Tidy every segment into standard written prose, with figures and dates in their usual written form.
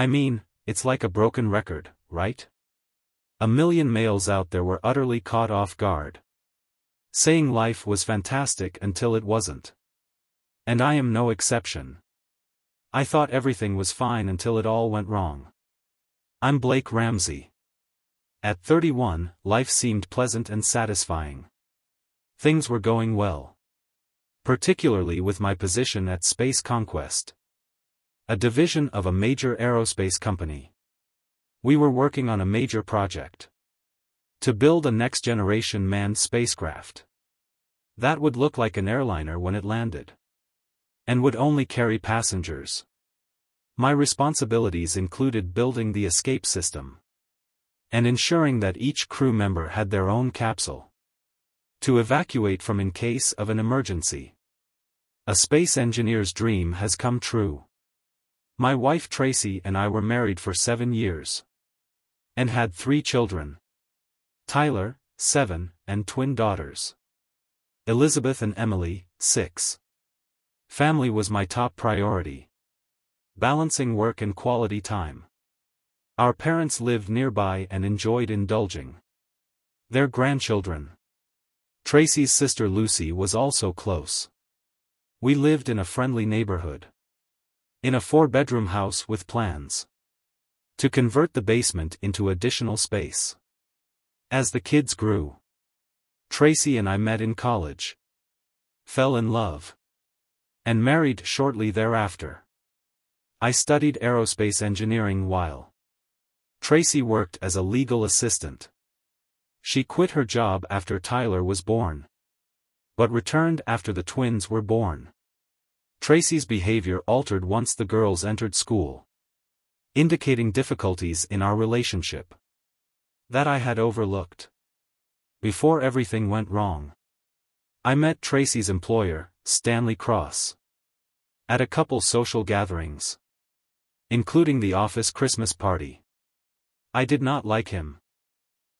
I mean, it's like a broken record, right? A million males out there were utterly caught off guard, saying life was fantastic until it wasn't. And I am no exception. I thought everything was fine until it all went wrong. I'm Blake Ramsey. At 31, life seemed pleasant and satisfying. Things were going well. Particularly with my position at Space Conquest, a division of a major aerospace company. We were working on a major project to build a next-generation manned spacecraft that would look like an airliner when it landed, and would only carry passengers. My responsibilities included building the escape system and ensuring that each crew member had their own capsule to evacuate from in case of an emergency. A space engineer's dream has come true. My wife Tracy and I were married for 7 years and had 3 children. Tyler, 7, and twin daughters, Elizabeth and Emily, 6. Family was my top priority, balancing work and quality time. Our parents lived nearby and enjoyed indulging their grandchildren. Tracy's sister Lucy was also close. We lived in a friendly neighborhood, in a 4-bedroom house with plans to convert the basement into additional space. As the kids grew, Tracy and I met in college, fell in love, and married shortly thereafter. I studied aerospace engineering while Tracy worked as a legal assistant. She quit her job after Tyler was born, but returned after the twins were born. Tracy's behavior altered once the girls entered school, indicating difficulties in our relationship that I had overlooked. Before everything went wrong, I met Tracy's employer, Stanley Cross, at a couple social gatherings, including the office Christmas party. I did not like him.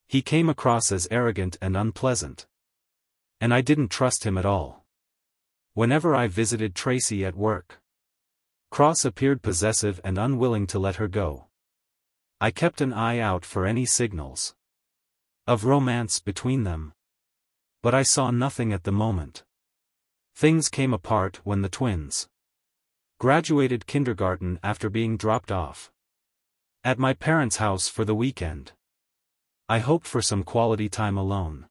He came across as arrogant and unpleasant, and I didn't trust him at all. Whenever I visited Tracy at work, Cross appeared possessive and unwilling to let her go. I kept an eye out for any signals of romance between them, but I saw nothing at the moment. Things came apart when the twins graduated kindergarten after being dropped off at my parents' house for the weekend. I hoped for some quality time alone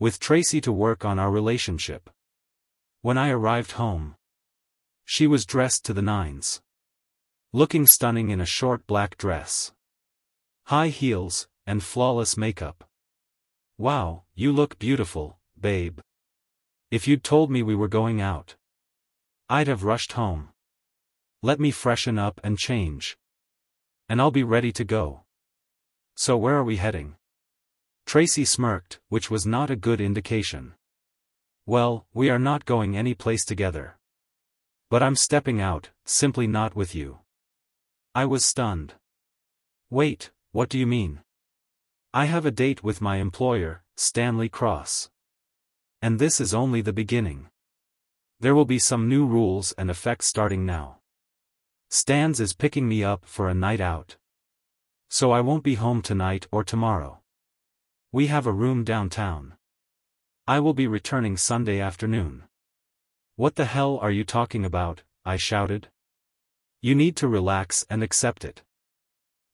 with Tracy to work on our relationship. When I arrived home, she was dressed to the nines, looking stunning in a short black dress, high heels, and flawless makeup. "Wow, you look beautiful, babe. If you'd told me we were going out, I'd have rushed home. Let me freshen up and change, and I'll be ready to go. So where are we heading?" Tracy smirked, which was not a good indication. "Well, we are not going any place together. But I'm stepping out, simply not with you." I was stunned. "Wait, what do you mean?" "I have a date with my employer, Stanley Cross. And this is only the beginning. There will be some new rules and effects starting now. Stans is picking me up for a night out, so I won't be home tonight or tomorrow. We have a room downtown. I will be returning Sunday afternoon." "What the hell are you talking about?" I shouted. "You need to relax and accept it.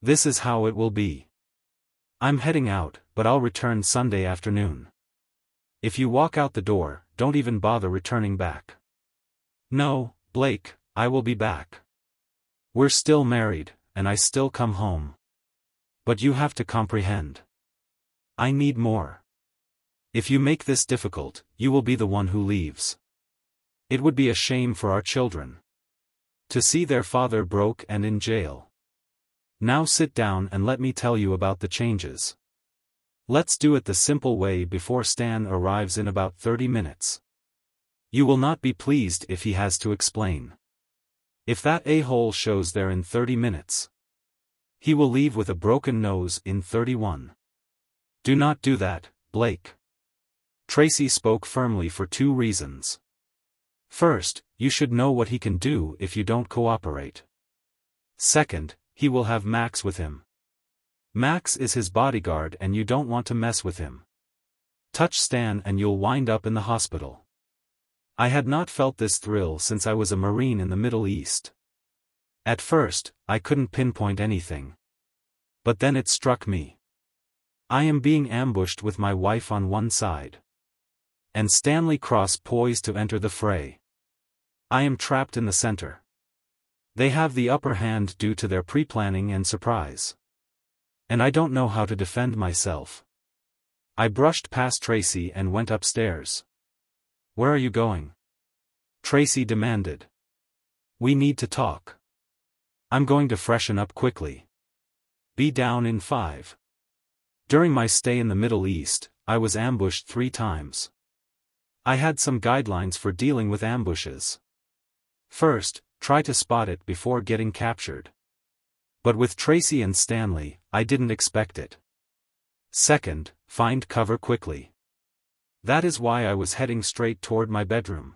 This is how it will be. I'm heading out, but I'll return Sunday afternoon. If you walk out the door, don't even bother returning back." "No, Blake, I will be back. We're still married, and I still come home. But you have to comprehend. I need more. If you make this difficult, you will be the one who leaves. It would be a shame for our children to see their father broke and in jail. Now sit down and let me tell you about the changes. Let's do it the simple way before Stan arrives in about 30 minutes. You will not be pleased if he has to explain. If that a-hole shows there in 30 minutes, he will leave with a broken nose in 31. Do not do that, Blake." Tracy spoke firmly for 2 reasons. First, you should know what he can do if you don't cooperate. Second, he will have Max with him. Max is his bodyguard and you don't want to mess with him. Touch Stan and you'll wind up in the hospital. I had not felt this thrill since I was a Marine in the Middle East. At first, I couldn't pinpoint anything. But then it struck me. I am being ambushed with my wife on one side. And Stanley Cross poised to enter the fray. I am trapped in the center. They have the upper hand due to their pre-planning and surprise. And I don't know how to defend myself. I brushed past Tracy and went upstairs. Where are you going? Tracy demanded. We need to talk. I'm going to freshen up quickly. Be down in 5. During my stay in the Middle East, I was ambushed 3 times. I had some guidelines for dealing with ambushes. First, try to spot it before getting captured. But with Tracy and Stanley, I didn't expect it. Second, find cover quickly. That is why I was heading straight toward my bedroom.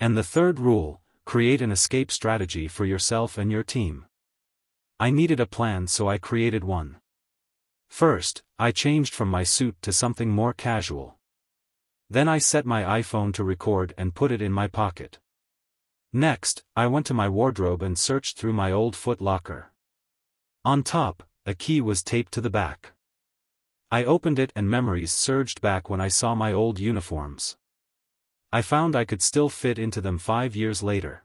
And the third rule, create an escape strategy for yourself and your team. I needed a plan, so I created one. First, I changed from my suit to something more casual. Then I set my iPhone to record and put it in my pocket. Next, I went to my wardrobe and searched through my old Foot Locker. On top, a key was taped to the back. I opened it and memories surged back when I saw my old uniforms. I found I could still fit into them 5 years later.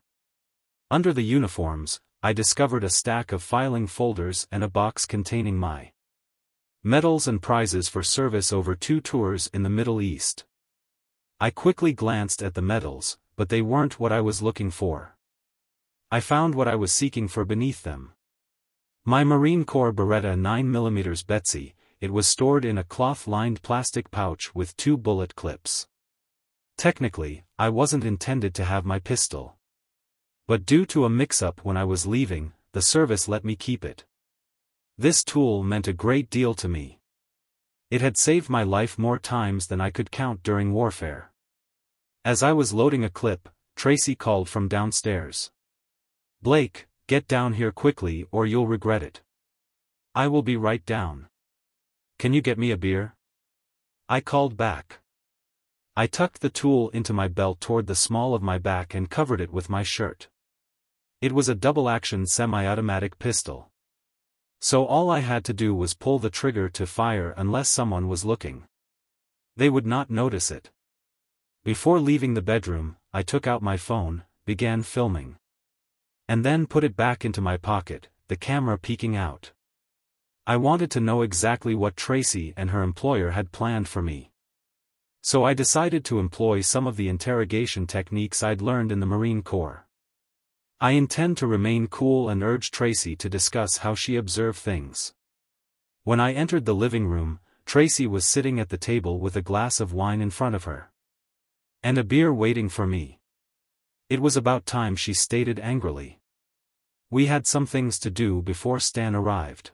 Under the uniforms, I discovered a stack of filing folders and a box containing my medals and prizes for service over 2 tours in the Middle East. I quickly glanced at the medals, but they weren't what I was looking for. I found what I was seeking for beneath them. My Marine Corps Beretta 9mm Betsy. It was stored in a cloth-lined plastic pouch with 2 bullet clips. Technically, I wasn't intended to have my pistol. But due to a mix-up when I was leaving, the service let me keep it. This tool meant a great deal to me. It had saved my life more times than I could count during warfare. As I was loading a clip, Tracy called from downstairs. Blake, get down here quickly or you'll regret it. I will be right down. Can you get me a beer? I called back. I tucked the tool into my belt toward the small of my back and covered it with my shirt. It was a double-action semi-automatic pistol. So all I had to do was pull the trigger to fire unless someone was looking. They would not notice it. Before leaving the bedroom, I took out my phone, began filming. And then put it back into my pocket, the camera peeking out. I wanted to know exactly what Tracy and her employer had planned for me. So I decided to employ some of the interrogation techniques I'd learned in the Marine Corps. I intend to remain cool and urge Tracy to discuss how she observed things. When I entered the living room, Tracy was sitting at the table with a glass of wine in front of her. And a beer waiting for me. It was about time, she stated angrily. We had some things to do before Stan arrived.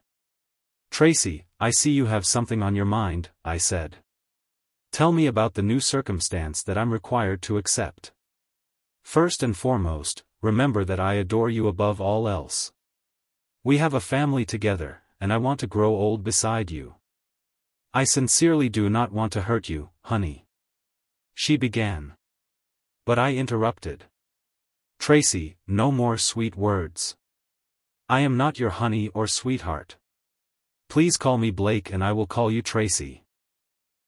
Tracy, I see you have something on your mind, I said. Tell me about the new circumstance that I'm required to accept. First and foremost, remember that I adore you above all else. We have a family together, and I want to grow old beside you. I sincerely do not want to hurt you, honey. She began. But I interrupted. Tracy, no more sweet words. I am not your honey or sweetheart. Please call me Blake and I will call you Tracy.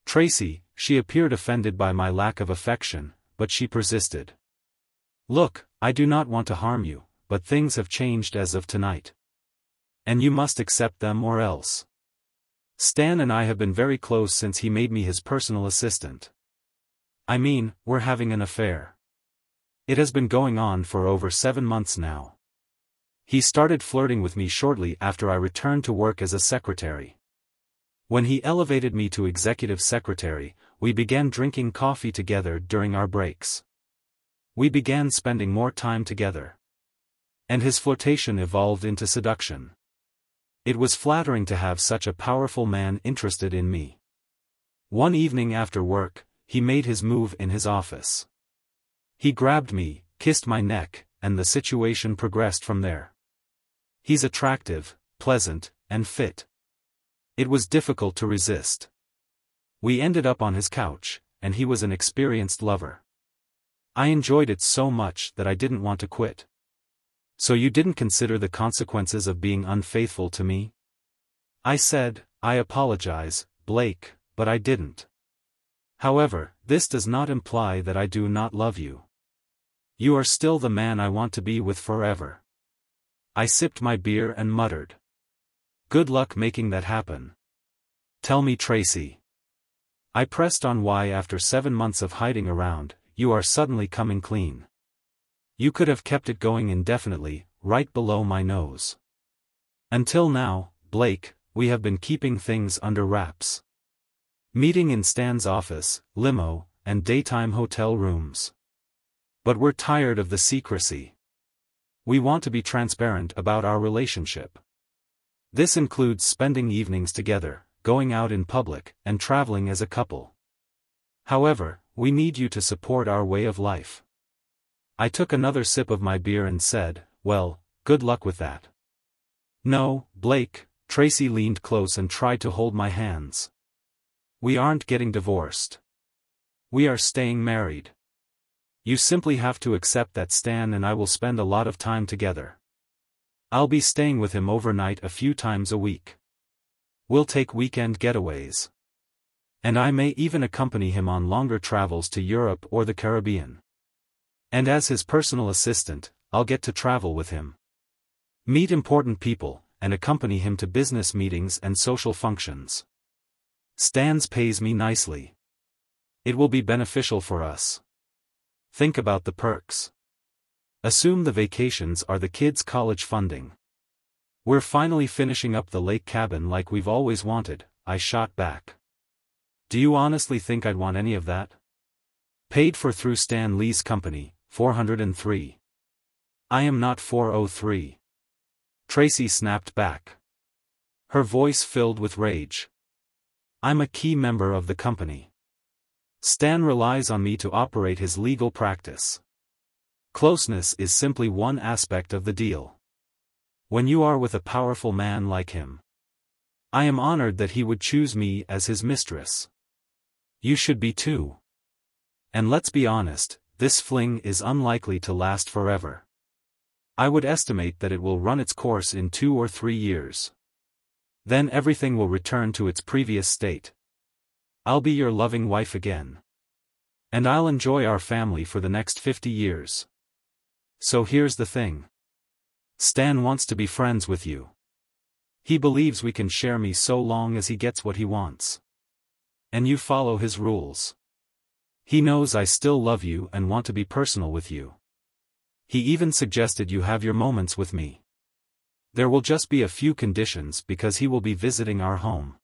Tracy, she appeared offended by my lack of affection, but she persisted. Look, I do not want to harm you, but things have changed as of tonight. And you must accept them or else. Stan and I have been very close since he made me his personal assistant. I mean, we're having an affair. It has been going on for over 7 months now. He started flirting with me shortly after I returned to work as a secretary. When he elevated me to executive secretary, we began drinking coffee together during our breaks. We began spending more time together. And his flirtation evolved into seduction. It was flattering to have such a powerful man interested in me. One evening after work, he made his move in his office. He grabbed me, kissed my neck, and the situation progressed from there. He's attractive, pleasant, and fit. It was difficult to resist. We ended up on his couch, and he was an experienced lover. I enjoyed it so much that I didn't want to quit. So you didn't consider the consequences of being unfaithful to me? I said, I apologize, Blake, but I didn't. However, this does not imply that I do not love you. You are still the man I want to be with forever. I sipped my beer and muttered. Good luck making that happen. Tell me, Tracy. I pressed on why after 7 months of hiding around, you are suddenly coming clean. You could have kept it going indefinitely, right below my nose. Until now, Blake, we have been keeping things under wraps. Meeting in Stan's office, limo, and daytime hotel rooms. But we're tired of the secrecy. We want to be transparent about our relationship. This includes spending evenings together, going out in public, and traveling as a couple. However, we need you to support our way of life. I took another sip of my beer and said, well, good luck with that. No, Blake, Tracy leaned close and tried to hold my hands. We aren't getting divorced. We are staying married. You simply have to accept that Stan and I will spend a lot of time together. I'll be staying with him overnight a few times a week. We'll take weekend getaways. And I may even accompany him on longer travels to Europe or the Caribbean. And as his personal assistant, I'll get to travel with him. Meet important people, and accompany him to business meetings and social functions. Stan's pays me nicely. It will be beneficial for us. Think about the perks. Assume the vacations are the kids' college funding. We're finally finishing up the lake cabin like we've always wanted, I shot back. Do you honestly think I'd want any of that? Paid for through Stan Lee's company, 403. I am not 403. Tracy snapped back. Her voice filled with rage. I'm a key member of the company. Stan relies on me to operate his legal practice. Closeness is simply one aspect of the deal. When you are with a powerful man like him, I am honored that he would choose me as his mistress. You should be too. And let's be honest, this fling is unlikely to last forever. I would estimate that it will run its course in 2 or 3 years. Then everything will return to its previous state. I'll be your loving wife again. And I'll enjoy our family for the next 50 years. So here's the thing. Stan wants to be friends with you. He believes we can share me so long as he gets what he wants. And you follow his rules. He knows I still love you and want to be personal with you. He even suggested you have your moments with me. There will just be a few conditions because he will be visiting our home.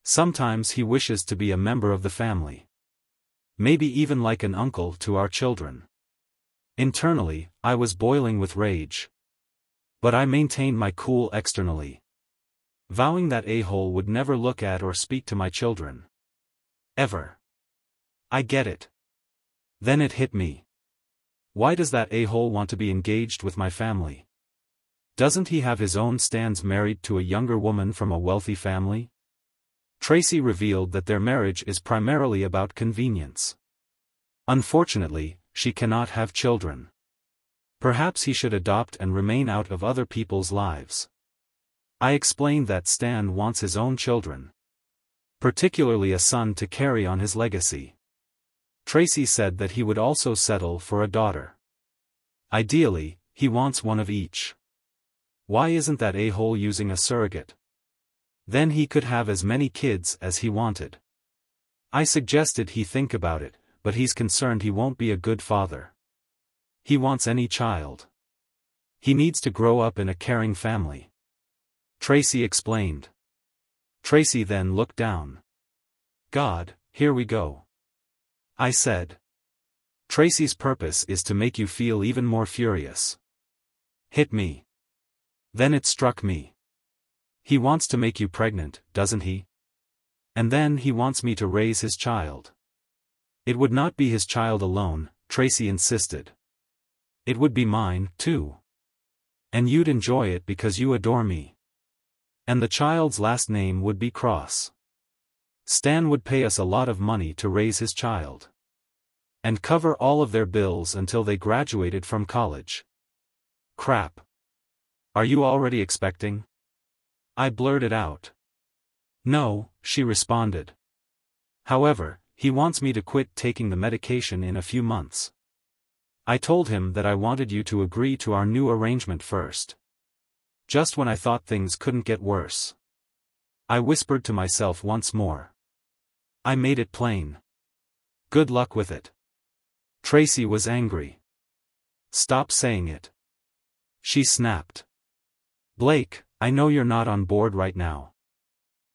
Sometimes he wishes to be a member of the family. Maybe even like an uncle to our children. Internally, I was boiling with rage. But I maintained my cool externally. Vowing that a-hole would never look at or speak to my children. Ever. I get it. Then it hit me. Why does that a-hole want to be engaged with my family? Doesn't he have his own Stans married to a younger woman from a wealthy family? Tracy revealed that their marriage is primarily about convenience. Unfortunately, she cannot have children. Perhaps he should adopt and remain out of other people's lives. I explained that Stan wants his own children. Particularly a son to carry on his legacy. Tracy said that he would also settle for a daughter. Ideally, he wants one of each. Why isn't that a-hole using a surrogate? Then he could have as many kids as he wanted. I suggested he think about it, but he's concerned he won't be a good father. He wants any child. He needs to grow up in a caring family. Tracy explained. Tracy then looked down. God, here we go. I said. Tracy's purpose is to make you feel even more furious. Hit me. Then it struck me. He wants to make you pregnant, doesn't he? And then he wants me to raise his child. It would not be his child alone, Tracy insisted. It would be mine, too. And you'd enjoy it because you adore me. And the child's last name would be Cross. Stan would pay us a lot of money to raise his child. And cover all of their bills until they graduated from college. Crap. Are you already expecting? I blurted out. No, she responded. However, he wants me to quit taking the medication in a few months. I told him that I wanted you to agree to our new arrangement first. Just when I thought things couldn't get worse. I whispered to myself once more. I made it plain. Good luck with it. Tracy was angry. Stop saying it. She snapped. Blake, I know you're not on board right now.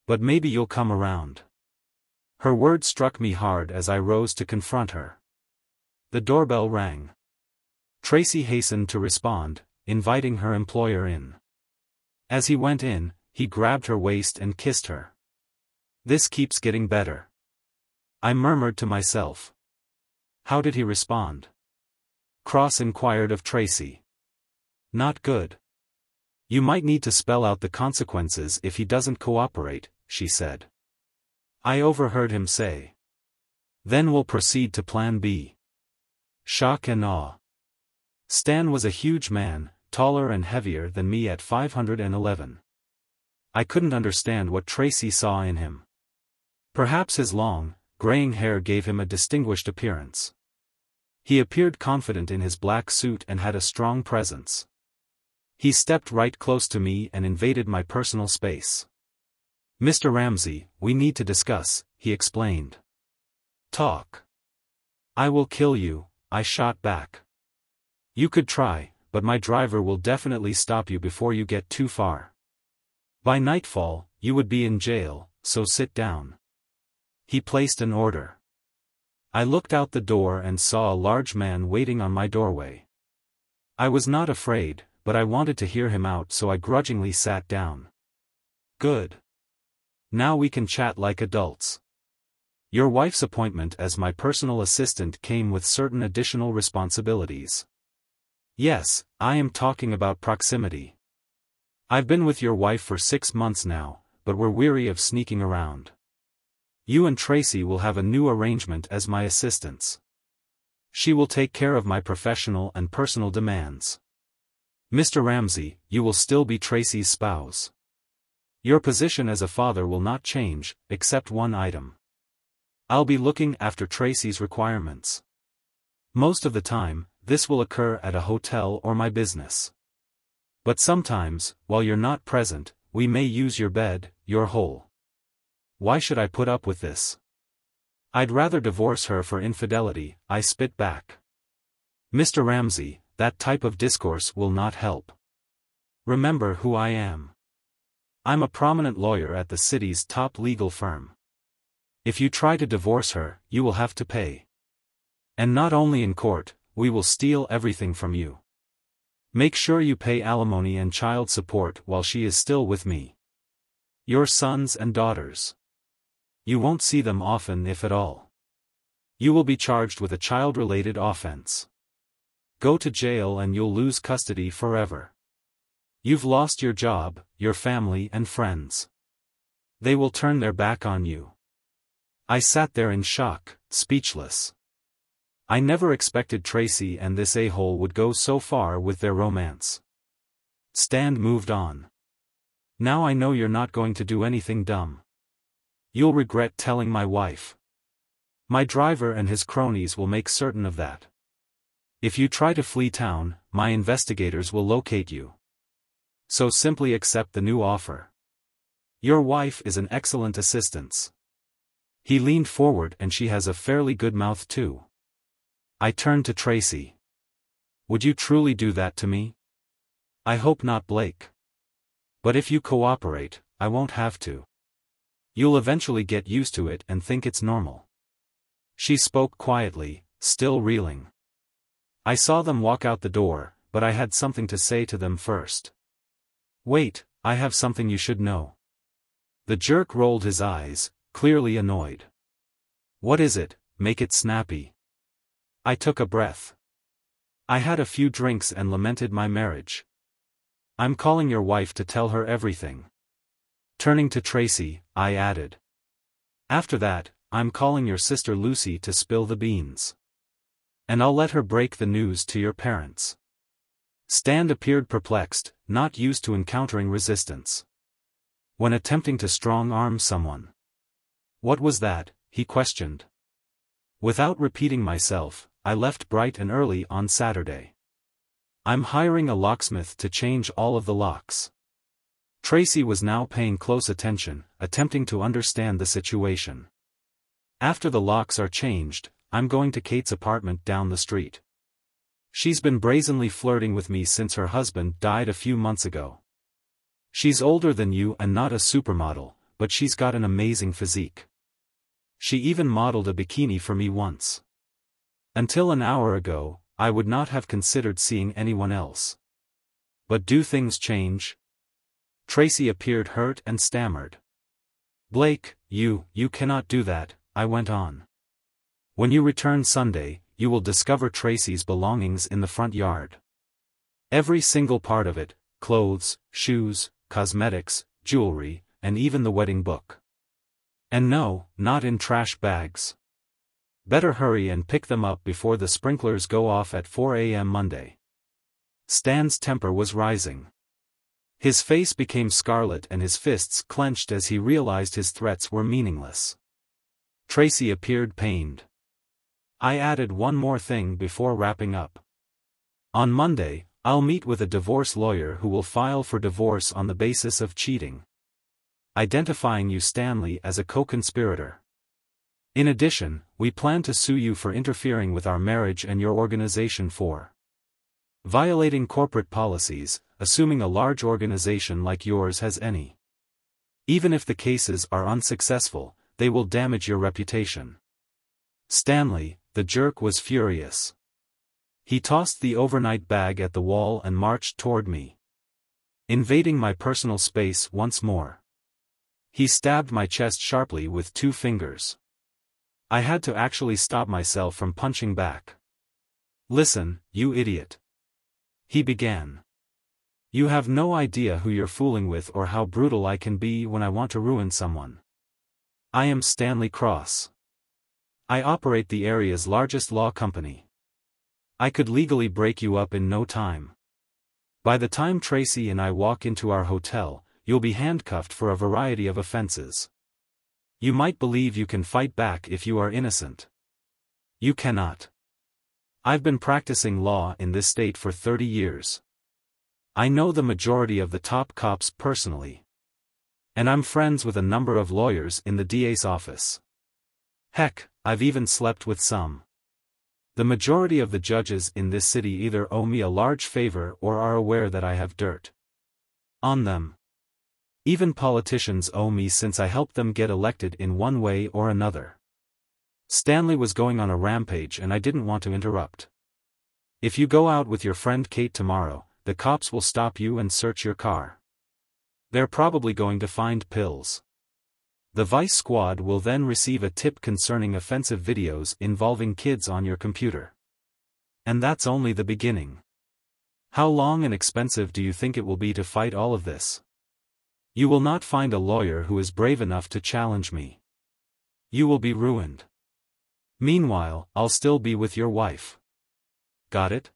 But maybe you'll come around. Her words struck me hard as I rose to confront her. The doorbell rang. Tracy hastened to respond, inviting her employer in. As he went in, he grabbed her waist and kissed her. This keeps getting better. I murmured to myself. How did he respond? Cross inquired of Tracy. Not good. You might need to spell out the consequences if he doesn't cooperate, she said. I overheard him say. Then we'll proceed to plan B. Shock and awe. Stan was a huge man, taller and heavier than me at 511. I couldn't understand what Tracy saw in him. Perhaps his long, graying hair gave him a distinguished appearance. He appeared confident in his black suit and had a strong presence. He stepped right close to me and invaded my personal space. Mr. Ramsey, we need to discuss, he explained. Talk. I will kill you, I shot back. You could try, but my driver will definitely stop you before you get too far. By nightfall, you would be in jail, so sit down. He placed an order. I looked out the door and saw a large man waiting on my doorway. I was not afraid, but I wanted to hear him out, so I grudgingly sat down. Good. Now we can chat like adults. Your wife's appointment as my personal assistant came with certain additional responsibilities. Yes, I am talking about proximity. I've been with your wife for 6 months now, but we're weary of sneaking around. You and Tracy will have a new arrangement as my assistants. She will take care of my professional and personal demands. Mr. Ramsey, you will still be Tracy's spouse. Your position as a father will not change, except one item. I'll be looking after Tracy's requirements. Most of the time, this will occur at a hotel or my business. But sometimes, while you're not present, we may use your bed, your hole. Why should I put up with this? I'd rather divorce her for infidelity, I spit back. Mr. Ramsey, that type of discourse will not help. Remember who I am. I'm a prominent lawyer at the city's top legal firm. If you try to divorce her, you will have to pay. And not only in court, we will steal everything from you. Make sure you pay alimony and child support while she is still with me. Your sons and daughters. You won't see them often if at all. You will be charged with a child-related offense. Go to jail and you'll lose custody forever. You've lost your job, your family and friends. They will turn their back on you. I sat there in shock, speechless. I never expected Tracy and this a-hole would go so far with their romance. Stan moved on. Now I know you're not going to do anything dumb. You'll regret telling my wife. My driver and his cronies will make certain of that. If you try to flee town, my investigators will locate you. So simply accept the new offer. Your wife is an excellent assistant. He leaned forward and she has a fairly good mouth too. I turned to Tracy. Would you truly do that to me? I hope not, Blake. But if you cooperate, I won't have to. You'll eventually get used to it and think it's normal. She spoke quietly, still reeling. I saw them walk out the door, but I had something to say to them first. Wait, I have something you should know. The jerk rolled his eyes, clearly annoyed. What is it? Make it snappy. I took a breath. I had a few drinks and lamented my marriage. I'm calling your wife to tell her everything. Turning to Tracy, I added. After that, I'm calling your sister Lucy to spill the beans. And I'll let her break the news to your parents. Stan appeared perplexed, not used to encountering resistance when attempting to strong-arm someone. What was that? He questioned. Without repeating myself, I left bright and early on Saturday. I'm hiring a locksmith to change all of the locks. Tracy was now paying close attention, attempting to understand the situation. After the locks are changed, I'm going to Kate's apartment down the street. She's been brazenly flirting with me since her husband died a few months ago. She's older than you and not a supermodel, but she's got an amazing physique. She even modeled a bikini for me once. Until an hour ago, I would not have considered seeing anyone else. But do things change? Tracy appeared hurt and stammered. Blake, you cannot do that, I went on. When you return Sunday, you will discover Tracy's belongings in the front yard. Every single part of it, clothes, shoes, cosmetics, jewelry, and even the wedding book. And no, not in trash bags. Better hurry and pick them up before the sprinklers go off at 4 a.m. Monday. Stan's temper was rising. His face became scarlet and his fists clenched as he realized his threats were meaningless. Tracy appeared pained. I added one more thing before wrapping up. On Monday, I'll meet with a divorce lawyer who will file for divorce on the basis of cheating, identifying you Stanley as a co-conspirator. In addition, we plan to sue you for interfering with our marriage and your organization for violating corporate policies, assuming a large organization like yours has any. Even if the cases are unsuccessful, they will damage your reputation. Stanley, the jerk, was furious. He tossed the overnight bag at the wall and marched toward me, invading my personal space once more. He stabbed my chest sharply with 2 fingers. I had to actually stop myself from punching back. Listen, you idiot. He began. You have no idea who you're fooling with or how brutal I can be when I want to ruin someone. I am Stanley Cross. I operate the area's largest law company. I could legally break you up in no time. By the time Tracy and I walk into our hotel, you'll be handcuffed for a variety of offenses. You might believe you can fight back if you are innocent. You cannot. I've been practicing law in this state for 30 years. I know the majority of the top cops personally. And I'm friends with a number of lawyers in the DA's office. Heck, I've even slept with some. The majority of the judges in this city either owe me a large favor or are aware that I have dirt on them. Even politicians owe me since I helped them get elected in one way or another. Stanley was going on a rampage and I didn't want to interrupt. If you go out with your friend Kate tomorrow, the cops will stop you and search your car. They're probably going to find pills. The Vice Squad will then receive a tip concerning offensive videos involving kids on your computer. And that's only the beginning. How long and expensive do you think it will be to fight all of this? You will not find a lawyer who is brave enough to challenge me. You will be ruined. Meanwhile, I'll still be with your wife. Got it?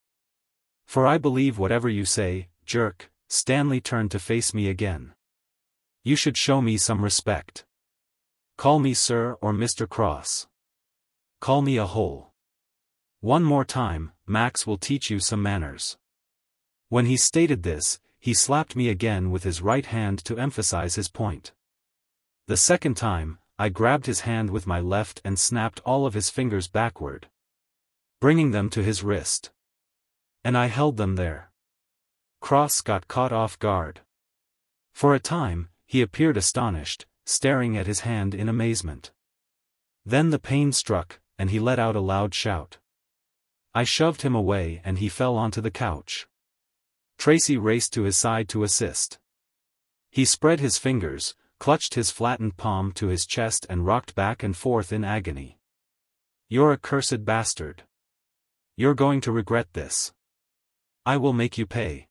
For I believe whatever you say, jerk. Stanley turned to face me again. You should show me some respect. Call me Sir or Mr. Cross. Call me a hole. One more time, Max will teach you some manners. When he stated this, he slapped me again with his right hand to emphasize his point. The second time, I grabbed his hand with my left and snapped all of his fingers backward, bringing them to his wrist. And I held them there. Cross got caught off guard. For a time, he appeared astonished, staring at his hand in amazement. Then the pain struck, and he let out a loud shout. I shoved him away and he fell onto the couch. Tracy raced to his side to assist. He spread his fingers, clutched his flattened palm to his chest and rocked back and forth in agony. You're a cursed bastard. You're going to regret this. I will make you pay.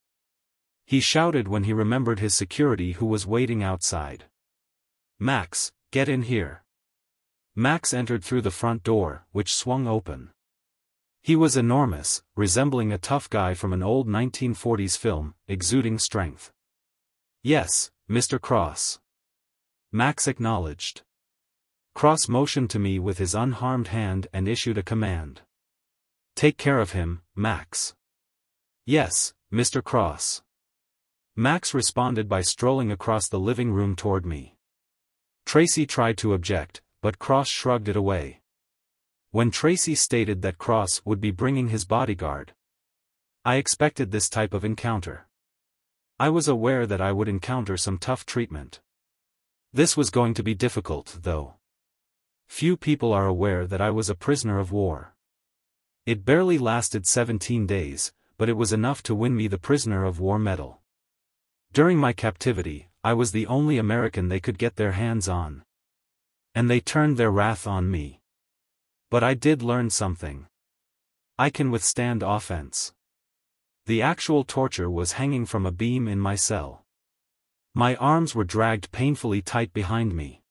He shouted when he remembered his security who was waiting outside. "Max, get in here." Max entered through the front door, which swung open. He was enormous, resembling a tough guy from an old 1940s film, exuding strength. "Yes, Mr. Cross." Max acknowledged. Cross motioned to me with his unharmed hand and issued a command. "Take care of him, Max." "Yes, Mr. Cross." Max responded by strolling across the living room toward me. Tracy tried to object, but Cross shrugged it away. When Tracy stated that Cross would be bringing his bodyguard, I expected this type of encounter. I was aware that I would encounter some tough treatment. This was going to be difficult, though. Few people are aware that I was a prisoner of war. It barely lasted 17 days, but it was enough to win me the Prisoner of War medal. During my captivity, I was the only American they could get their hands on. And they turned their wrath on me. But I did learn something. I can withstand offense. The actual torture was hanging from a beam in my cell. My arms were dragged painfully tight behind me.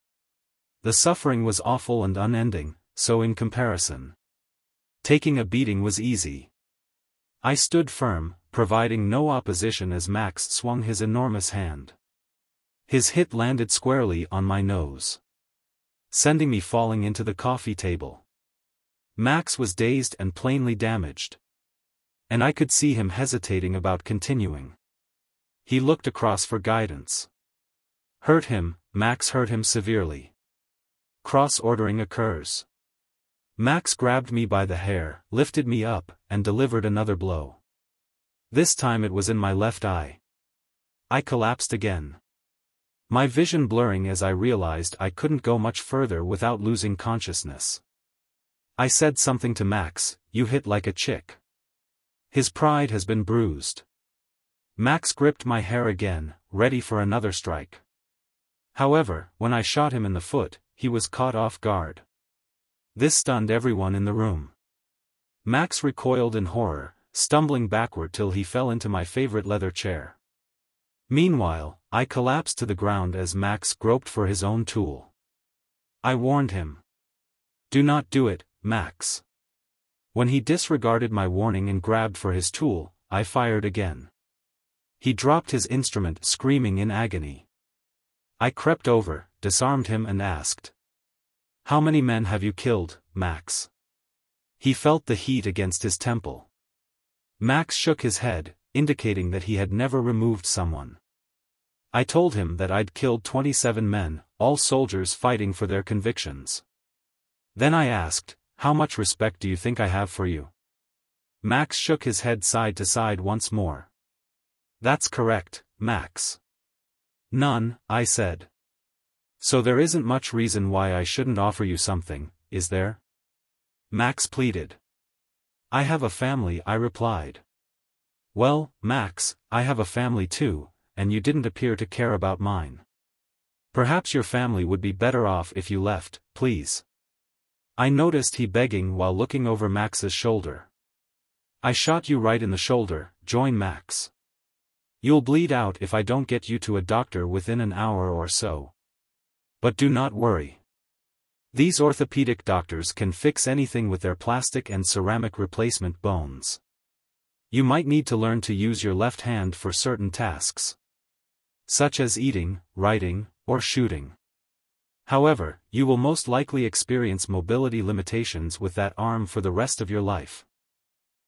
The suffering was awful and unending, so in comparison, taking a beating was easy. I stood firm, providing no opposition as Max swung his enormous hand. His hit landed squarely on my nose, sending me falling into the coffee table. Max was dazed and plainly damaged. And I could see him hesitating about continuing. He looked across for guidance. "Hurt him, Max, hurt him severely." Cross ordering occurs. Max grabbed me by the hair, lifted me up, and delivered another blow. This time it was in my left eye. I collapsed again, my vision blurring as I realized I couldn't go much further without losing consciousness. I said something to Max, "You hit like a chick." His pride has been bruised. Max gripped my hair again, ready for another strike. However, when I shot him in the foot, he was caught off guard. This stunned everyone in the room. Max recoiled in horror, stumbling backward till he fell into my favorite leather chair. Meanwhile, I collapsed to the ground as Max groped for his own tool. I warned him. "Do not do it, Max." When he disregarded my warning and grabbed for his tool, I fired again. He dropped his instrument, screaming in agony. I crept over, disarmed him and asked, "How many men have you killed, Max?" He felt the heat against his temple. Max shook his head, indicating that he had never removed someone. I told him that I'd killed 27 men, all soldiers fighting for their convictions. Then I asked, "How much respect do you think I have for you?" Max shook his head side to side once more. "That's correct, Max." "None," I said. "So there isn't much reason why I shouldn't offer you something, is there?" Max pleaded. "I have a family," I replied. "Well, Max, I have a family too, and you didn't appear to care about mine. Perhaps your family would be better off if you left, please." I noticed he begging while looking over Max's shoulder. "I shot you right in the shoulder, join Max. You'll bleed out if I don't get you to a doctor within an hour or so. But do not worry. These orthopedic doctors can fix anything with their plastic and ceramic replacement bones. You might need to learn to use your left hand for certain tasks, such as eating, writing, or shooting. However, you will most likely experience mobility limitations with that arm for the rest of your life.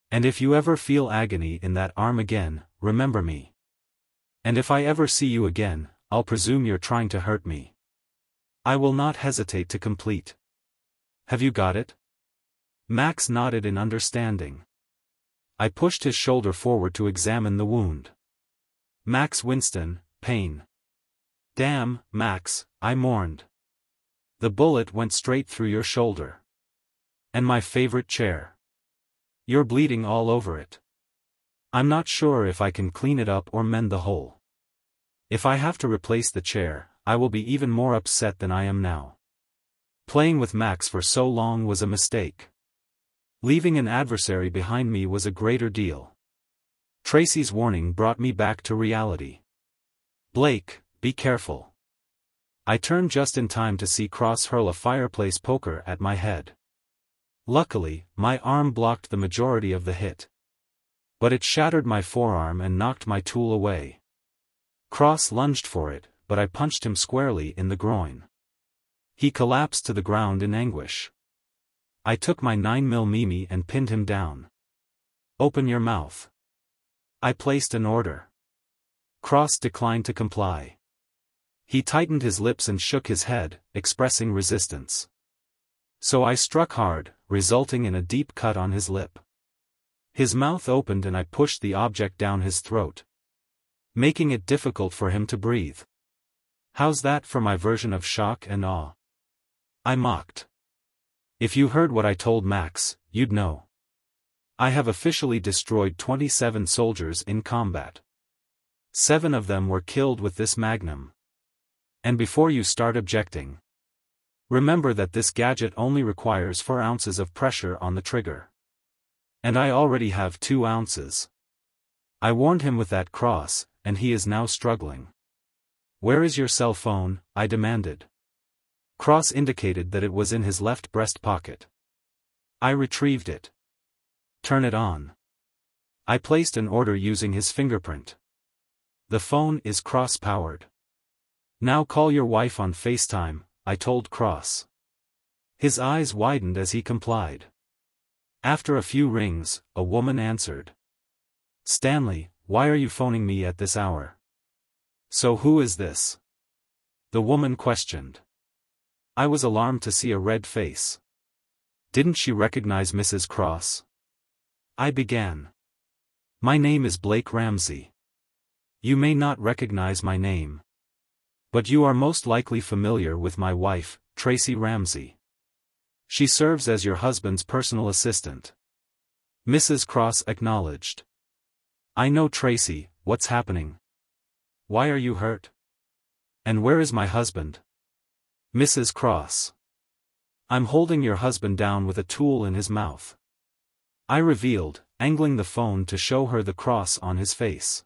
And if you ever feel agony in that arm again, remember me. And if I ever see you again, I'll presume you're trying to hurt me. I will not hesitate to complete. Have you got it?" Max nodded in understanding. I pushed his shoulder forward to examine the wound. "Max Winston, pain." "Damn, Max," I mourned. "The bullet went straight through your shoulder. And my favorite chair. You're bleeding all over it. I'm not sure if I can clean it up or mend the hole. If I have to replace the chair, I will be even more upset than I am now. Playing with Max for so long was a mistake. Leaving an adversary behind me was a greater deal. Tracy's warning brought me back to reality. "Blake, be careful." I turned just in time to see Cross hurl a fireplace poker at my head. Luckily, my arm blocked the majority of the hit. But it shattered my forearm and knocked my tool away. Cross lunged for it, but I punched him squarely in the groin. He collapsed to the ground in anguish. I took my 9mm and pinned him down. "Open your mouth." I placed an order. Cross declined to comply. He tightened his lips and shook his head, expressing resistance. So I struck hard, resulting in a deep cut on his lip. His mouth opened and I pushed the object down his throat, making it difficult for him to breathe. "How's that for my version of shock and awe?" I mocked. "If you heard what I told Max, you'd know. I have officially destroyed 27 soldiers in combat. 7 of them were killed with this magnum. And before you start objecting, remember that this gadget only requires 4 ounces of pressure on the trigger. And I already have 2 ounces. I warned him with that, Cross, and he is now struggling. "Where is your cell phone?" I demanded. Cross indicated that it was in his left breast pocket. I retrieved it. "Turn it on." I placed an order using his fingerprint. "The phone is Cross-powered. Now call your wife on FaceTime," I told Cross. His eyes widened as he complied. After a few rings, a woman answered. "Stanley, why are you phoning me at this hour?" "So who is this?" the woman questioned. I was alarmed to see a red face. Didn't she recognize Mrs. Cross? I began. "My name is Blake Ramsey. You may not recognize my name, but you are most likely familiar with my wife, Tracy Ramsey. She serves as your husband's personal assistant." Mrs. Cross acknowledged. "I know Tracy. What's happening? Why are you hurt? And where is my husband?" Mrs. Cross. "I'm holding your husband down with a tool in his mouth," I revealed, angling the phone to show her the cross on his face.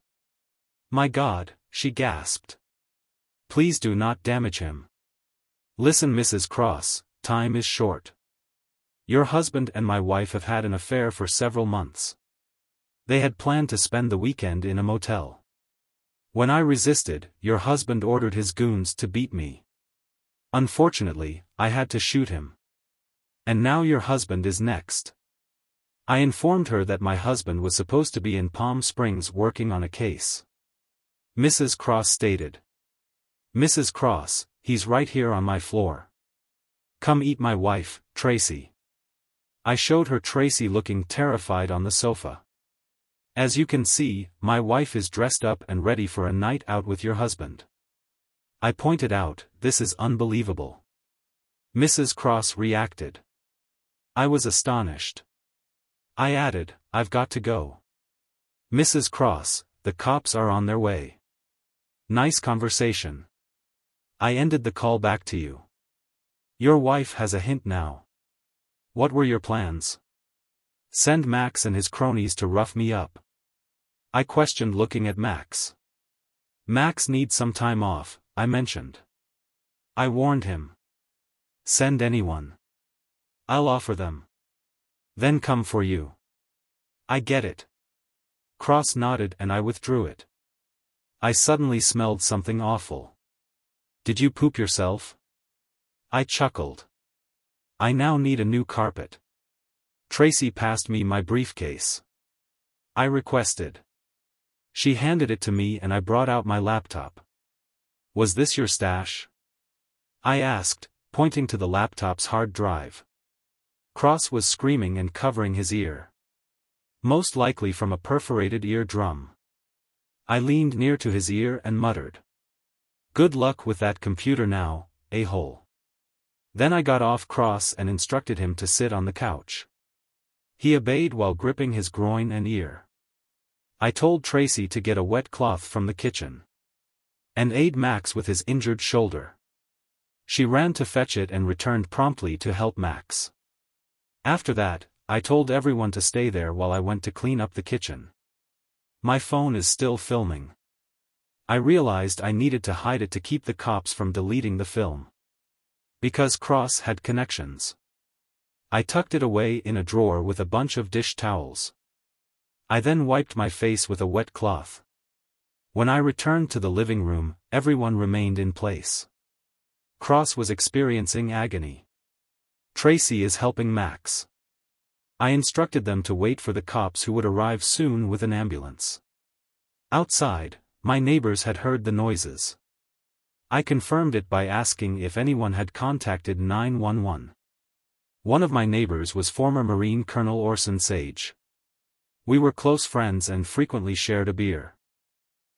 "My God," she gasped. "Please do not damage him." "Listen, Mrs. Cross, time is short. Your husband and my wife have had an affair for several months. They had planned to spend the weekend in a motel. When I resisted, your husband ordered his goons to beat me. Unfortunately, I had to shoot him. And now your husband is next." I informed her that my husband was supposed to be in Palm Springs working on a case. Mrs. Cross stated. "Mrs. Cross, he's right here on my floor. Come eat my wife, Tracy." I showed her Tracy looking terrified on the sofa. "As you can see, my wife is dressed up and ready for a night out with your husband." I pointed out, "This is unbelievable." Mrs. Cross reacted. I was astonished. I added, "I've got to go." "Mrs. Cross, the cops are on their way." "Nice conversation. I ended the call back to you. Your wife has a hint now. What were your plans? Send Max and his cronies to rough me up?" I questioned, looking at Max. "Max needs some time off," I mentioned. I warned him. "Send anyone. I'll offer them. Then come for you." "I get it." Cross nodded and I withdrew it. I suddenly smelled something awful. "Did you poop yourself?" I chuckled. "I now need a new carpet." Tracy passed me my briefcase. I requested. She handed it to me and I brought out my laptop. "Was this your stash?" I asked, pointing to the laptop's hard drive. Cross was screaming and covering his ear. "Most likely from a perforated eardrum." I leaned near to his ear and muttered. "Good luck with that computer now, a-hole." Then I got off Cross and instructed him to sit on the couch. He obeyed while gripping his groin and ear. I told Tracy to get a wet cloth from the kitchen and aid Max with his injured shoulder. She ran to fetch it and returned promptly to help Max. After that, I told everyone to stay there while I went to clean up the kitchen. My phone is still filming. I realized I needed to hide it to keep the cops from deleting the film. Because Cross had connections. I tucked it away in a drawer with a bunch of dish towels. I then wiped my face with a wet cloth. When I returned to the living room, everyone remained in place. Cross was experiencing agony. Tracy is helping Max. I instructed them to wait for the cops who would arrive soon with an ambulance. Outside, my neighbors had heard the noises. I confirmed it by asking if anyone had contacted 911. One of my neighbors was former Marine Colonel Orson Sage. We were close friends and frequently shared a beer.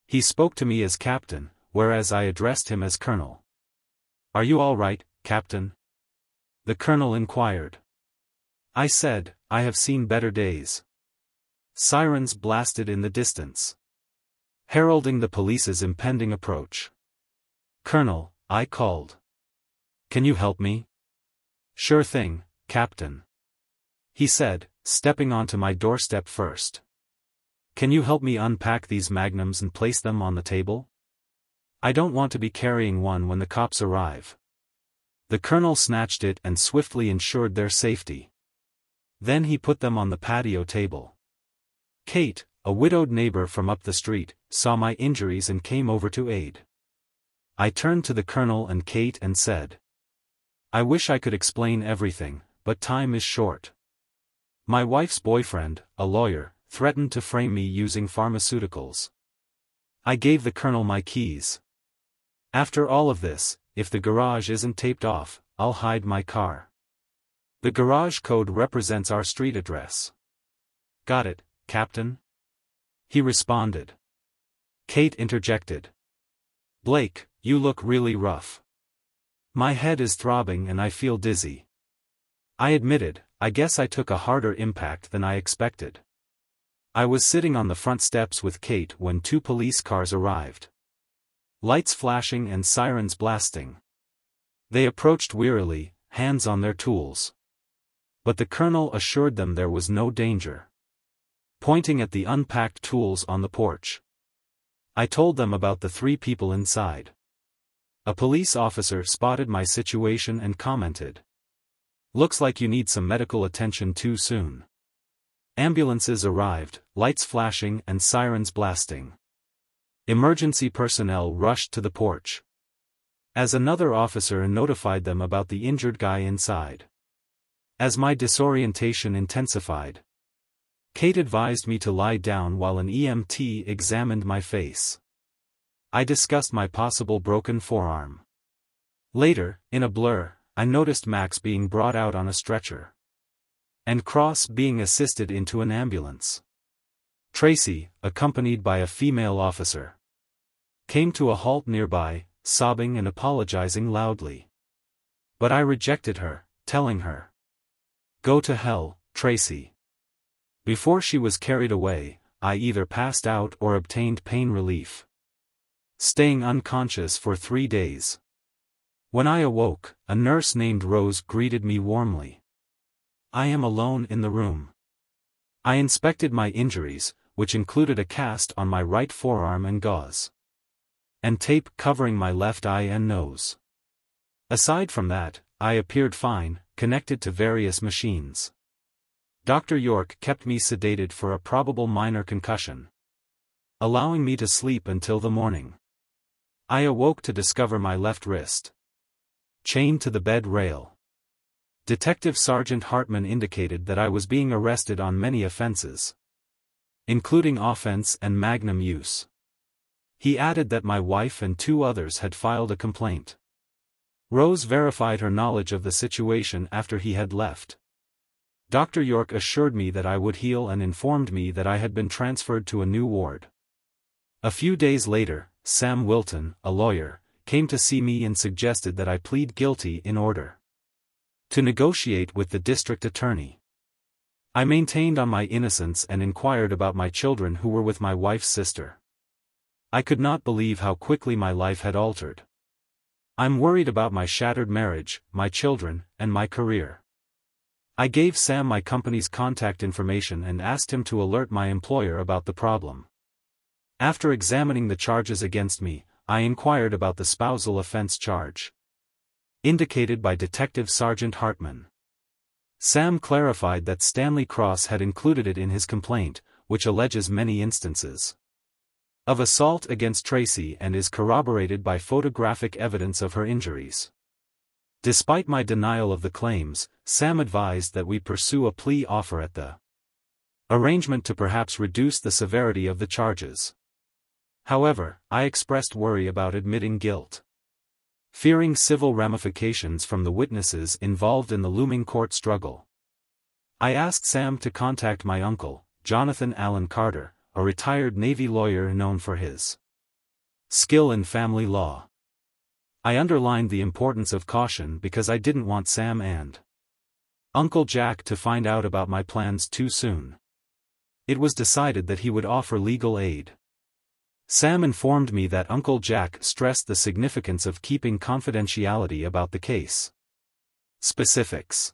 He spoke to me as Captain, whereas I addressed him as Colonel. "Are you all right, Captain?" the Colonel inquired. I said, "I have seen better days." Sirens blasted in the distance, heralding the police's impending approach. "Colonel," I called. "Can you help me?" "Sure thing, Captain," he said, stepping onto my doorstep first. "Can you help me unpack these magnums and place them on the table? I don't want to be carrying one when the cops arrive." The Colonel snatched it and swiftly ensured their safety. Then he put them on the patio table. Kate, a widowed neighbor from up the street, saw my injuries and came over to aid. I turned to the Colonel and Kate and said, "I wish I could explain everything, but time is short. My wife's boyfriend, a lawyer, threatened to frame me using pharmaceuticals." I gave the Colonel my keys. "After all of this, if the garage isn't taped off, I'll hide my car. The garage code represents our street address." "Got it, Captain?" he responded. Kate interjected, "Blake, you look really rough. My head is throbbing and I feel dizzy." I admitted, I guess I took a harder impact than I expected. I was sitting on the front steps with Kate when 2 police cars arrived. Lights flashing and sirens blasting. They approached wearily, hands on their tools. But the Colonel assured them there was no danger. Pointing at the unpacked tools on the porch, I told them about the 3 people inside. A police officer spotted my situation and commented, "Looks like you need some medical attention too soon." Ambulances arrived, lights flashing and sirens blasting. Emergency personnel rushed to the porch, as another officer notified them about the injured guy inside. As my disorientation intensified, Kate advised me to lie down while an EMT examined my face. I discussed my possible broken forearm. Later, in a blur, I noticed Max being brought out on a stretcher, and Cross being assisted into an ambulance. Tracy, accompanied by a female officer, came to a halt nearby, sobbing and apologizing loudly. But I rejected her, telling her, "Go to hell, Tracy." Before she was carried away, I either passed out or obtained pain relief, staying unconscious for 3 days. When I awoke, a nurse named Rose greeted me warmly. I am alone in the room. I inspected my injuries, which included a cast on my right forearm and gauze, and tape covering my left eye and nose. Aside from that, I appeared fine, connected to various machines. Dr. York kept me sedated for a probable minor concussion, allowing me to sleep until the morning. I awoke to discover my left wrist chained to the bed rail. Detective Sergeant Hartman indicated that I was being arrested on many offenses, including offense and magnum use. He added that my wife and 2 others had filed a complaint. Rose verified her knowledge of the situation after he had left. Dr. York assured me that I would heal and informed me that I had been transferred to a new ward. A few days later, Sam Wilton, a lawyer, came to see me and suggested that I plead guilty in order to negotiate with the district attorney. I maintained on my innocence and inquired about my children who were with my wife's sister. I could not believe how quickly my life had altered. I'm worried about my shattered marriage, my children, and my career. I gave Sam my company's contact information and asked him to alert my employer about the problem. After examining the charges against me, I inquired about the spousal offense charge indicated by Detective Sergeant Hartman. Sam clarified that Stanley Cross had included it in his complaint, which alleges many instances of assault against Tracy and is corroborated by photographic evidence of her injuries. Despite my denial of the claims, Sam advised that we pursue a plea offer at the arrangement to perhaps reduce the severity of the charges. However, I expressed worry about admitting guilt, fearing civil ramifications from the witnesses involved in the looming court struggle. I asked Sam to contact my uncle, Jonathan Allen Carter, a retired Navy lawyer known for his skill in family law. I underlined the importance of caution because I didn't want Sam and Uncle Jack to find out about my plans too soon. It was decided that he would offer legal aid. Sam informed me that Uncle Jack stressed the significance of keeping confidentiality about the case. Specifics.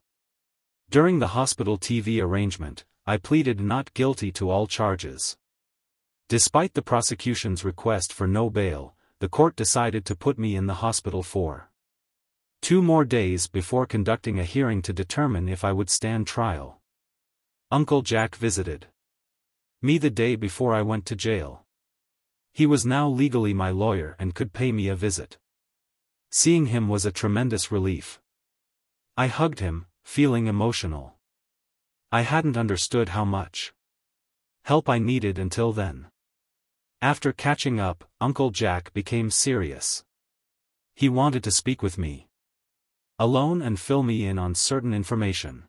During the hospital TV arrangement, I pleaded not guilty to all charges. Despite the prosecution's request for no bail, the court decided to put me in the hospital for 2 more days before conducting a hearing to determine if I would stand trial. Uncle Jack visited me the day before I went to jail. He was now legally my lawyer and could pay me a visit. Seeing him was a tremendous relief. I hugged him, feeling emotional. I hadn't understood how much help I needed until then. After catching up, Uncle Jack became serious. He wanted to speak with me alone and fill me in on certain information.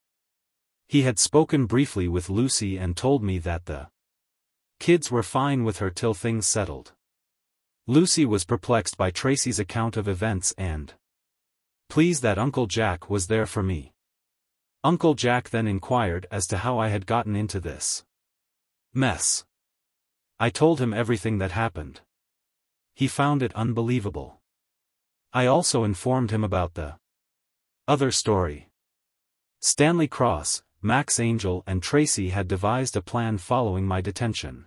He had spoken briefly with Lucy and told me that the kids were fine with her till things settled. Lucy was perplexed by Tracy's account of events and pleased that Uncle Jack was there for me. Uncle Jack then inquired as to how I had gotten into this mess. I told him everything that happened. He found it unbelievable. I also informed him about the other story. Stanley Cross, Max Angel and Tracy had devised a plan following my detention.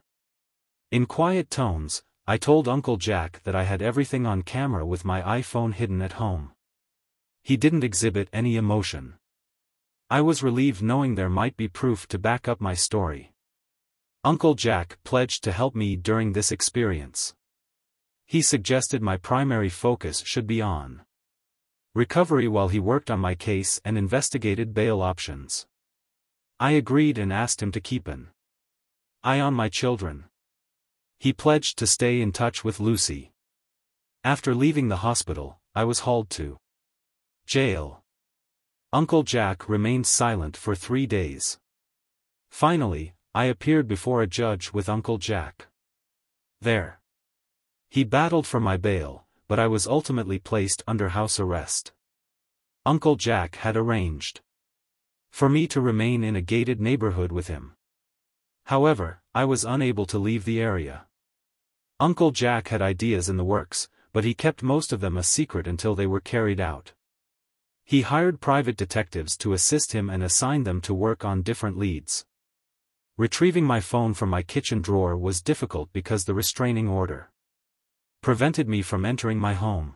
In quiet tones, I told Uncle Jack that I had everything on camera with my iPhone hidden at home. He didn't exhibit any emotion. I was relieved knowing there might be proof to back up my story. Uncle Jack pledged to help me during this experience. He suggested my primary focus should be on recovery while he worked on my case and investigated bail options. I agreed and asked him to keep an eye on my children. He pledged to stay in touch with Lucy. After leaving the hospital, I was hauled to jail. Uncle Jack remained silent for 3 days. Finally, I appeared before a judge with Uncle Jack there. He battled for my bail, but I was ultimately placed under house arrest. Uncle Jack had arranged for me to remain in a gated neighborhood with him. However, I was unable to leave the area. Uncle Jack had ideas in the works, but he kept most of them a secret until they were carried out. He hired private detectives to assist him and assigned them to work on different leads. Retrieving my phone from my kitchen drawer was difficult because the restraining order prevented me from entering my home.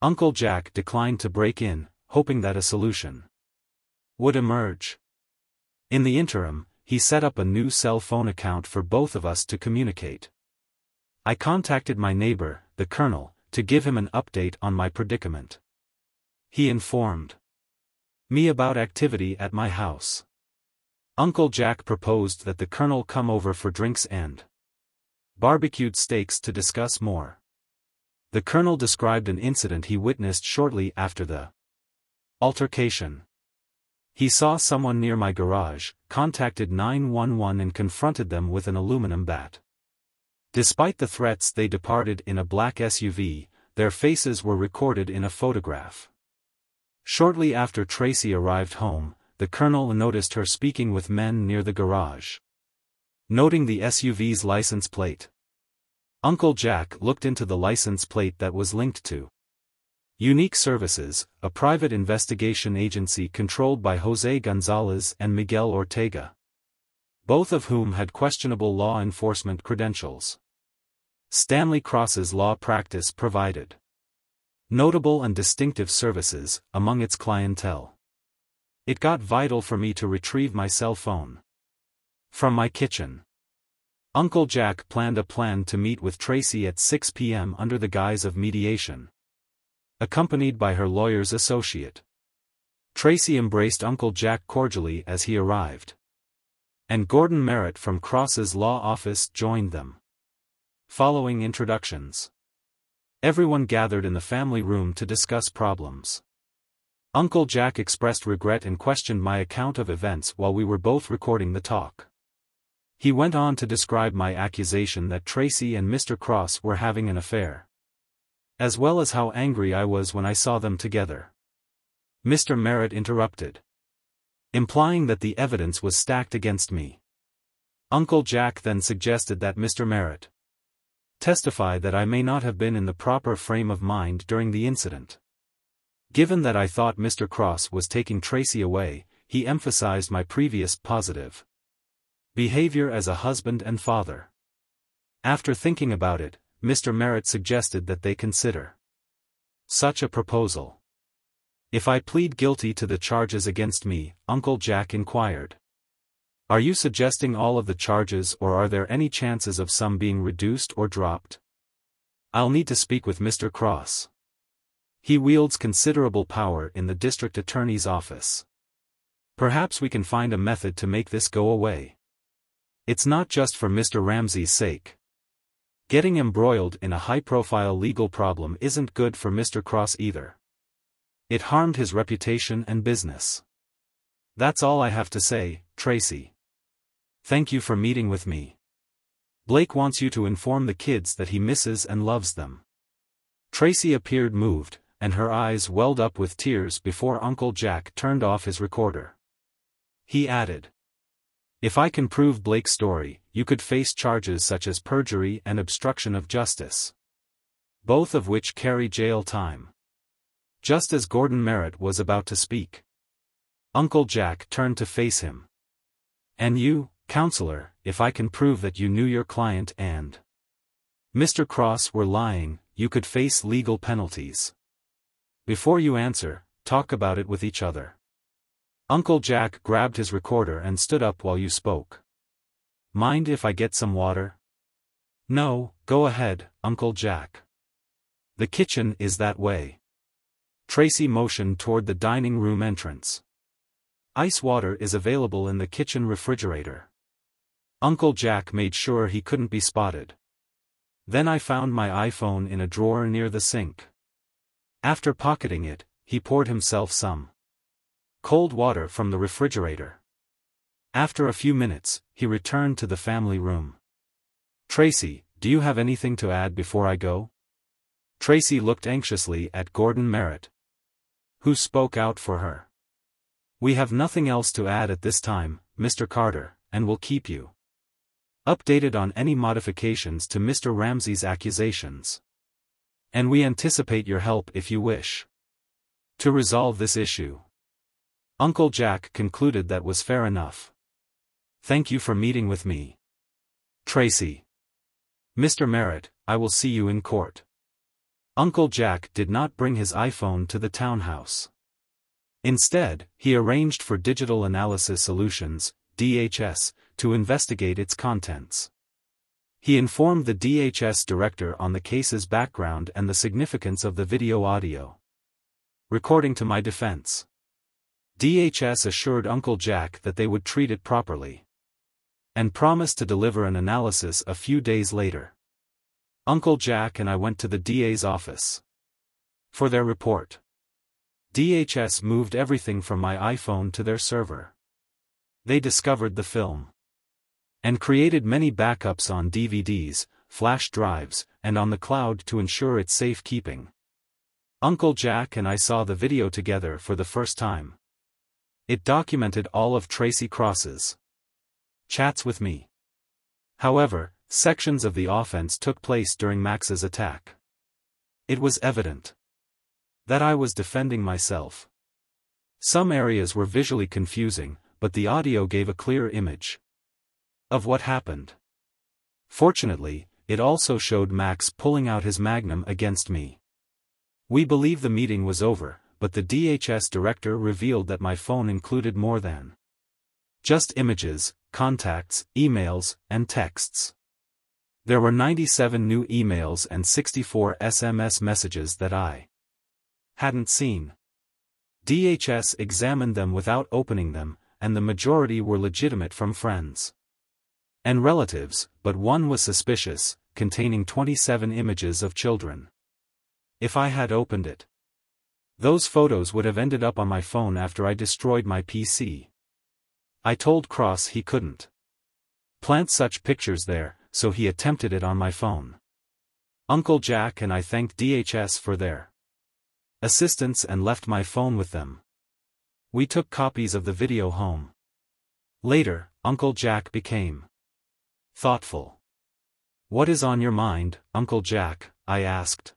Uncle Jack declined to break in, hoping that a solution would emerge. In the interim, he set up a new cell phone account for both of us to communicate. I contacted my neighbor, the Colonel, to give him an update on my predicament. He informed me about activity at my house. Uncle Jack proposed that the Colonel come over for drinks and barbecued steaks to discuss more. The Colonel described an incident he witnessed shortly after the altercation. He saw someone near my garage, contacted 911 and confronted them with an aluminum bat. Despite the threats, they departed in a black SUV. Their faces were recorded in a photograph. Shortly after Tracy arrived home, the Colonel noticed her speaking with men near the garage. Noting the SUV's license plate, Uncle Jack looked into the license plate that was linked to Unique Services, a private investigation agency controlled by Jose Gonzalez and Miguel Ortega, both of whom had questionable law enforcement credentials. Stanley Cross's law practice provided notable and distinctive services among its clientele. It got vital for me to retrieve my cell phone from my kitchen. Uncle Jack planned a plan to meet with Tracy at 6 p.m. under the guise of mediation, accompanied by her lawyer's associate. Tracy embraced Uncle Jack cordially as he arrived, and Gordon Merritt from Cross's law office joined them. Following introductions, everyone gathered in the family room to discuss problems. Uncle Jack expressed regret and questioned my account of events while we were both recording the talk. He went on to describe my accusation that Tracy and Mr. Cross were having an affair, as well as how angry I was when I saw them together. Mr. Merritt interrupted, implying that the evidence was stacked against me. Uncle Jack then suggested that Mr. Merritt testify that I may not have been in the proper frame of mind during the incident. Given that I thought Mr. Cross was taking Tracy away, he emphasized my previous positive behavior as a husband and father. After thinking about it, Mr. Merritt suggested that they consider such a proposal. If I plead guilty to the charges against me, Uncle Jack inquired. Are you suggesting all of the charges, or are there any chances of some being reduced or dropped? I'll need to speak with Mr. Cross. He wields considerable power in the district attorney's office. Perhaps we can find a method to make this go away. It's not just for Mr. Ramsey's sake. Getting embroiled in a high-profile legal problem isn't good for Mr. Cross either. It harmed his reputation and business. That's all I have to say, Tracy. Thank you for meeting with me. Blake wants you to inform the kids that he misses and loves them. Tracy appeared moved, and her eyes welled up with tears before Uncle Jack turned off his recorder. He added, if I can prove Blake's story, you could face charges such as perjury and obstruction of justice, both of which carry jail time. Just as Gordon Merritt was about to speak, Uncle Jack turned to face him. And you, counselor, if I can prove that you knew your client and Mr. Cross were lying, you could face legal penalties. Before you answer, talk about it with each other. Uncle Jack grabbed his recorder and stood up while you spoke. Mind if I get some water? No, go ahead, Uncle Jack. The kitchen is that way. Tracy motioned toward the dining room entrance. Ice water is available in the kitchen refrigerator. Uncle Jack made sure he couldn't be spotted. Then I found my iPhone in a drawer near the sink. After pocketing it, he poured himself some cold water from the refrigerator. After a few minutes, he returned to the family room. Tracy, do you have anything to add before I go? Tracy looked anxiously at Gordon Merritt, who spoke out for her. We have nothing else to add at this time, Mr. Carter, and will keep you updated on any modifications to Mr. Ramsey's accusations. And we anticipate your help if you wish to resolve this issue. Uncle Jack concluded that was fair enough. Thank you for meeting with me, Tracy. Mr. Merritt, I will see you in court. Uncle Jack did not bring his iPhone to the townhouse. Instead, he arranged for Digital Analysis Solutions, DHS, to investigate its contents. He informed the DHS director on the case's background and the significance of the video-audio recording to my defense. DHS assured Uncle Jack that they would treat it properly, and promised to deliver an analysis a few days later. Uncle Jack and I went to the DA's office for their report. DHS moved everything from my iPhone to their server. They discovered the film and created many backups on DVDs, flash drives, and on the cloud to ensure its safekeeping. Uncle Jack and I saw the video together for the first time. It documented all of Tracy Cross's chats with me. However, sections of the offense took place during Max's attack. It was evident that I was defending myself. Some areas were visually confusing, but the audio gave a clear image of what happened. Fortunately, it also showed Max pulling out his magnum against me. We believe the meeting was over, but the DHS director revealed that my phone included more than just images, contacts, emails, and texts. There were 97 new emails and 64 SMS messages that I hadn't seen. DHS examined them without opening them, and the majority were legitimate from friends and relatives, but one was suspicious, containing 27 images of children. If I had opened it, those photos would have ended up on my phone after I destroyed my PC. I told Cross he couldn't plant such pictures there, so he attempted it on my phone. Uncle Jack and I thanked DHS for their assistance and left my phone with them. We took copies of the video home. Later, Uncle Jack became thoughtful. "What is on your mind, Uncle Jack?" I asked.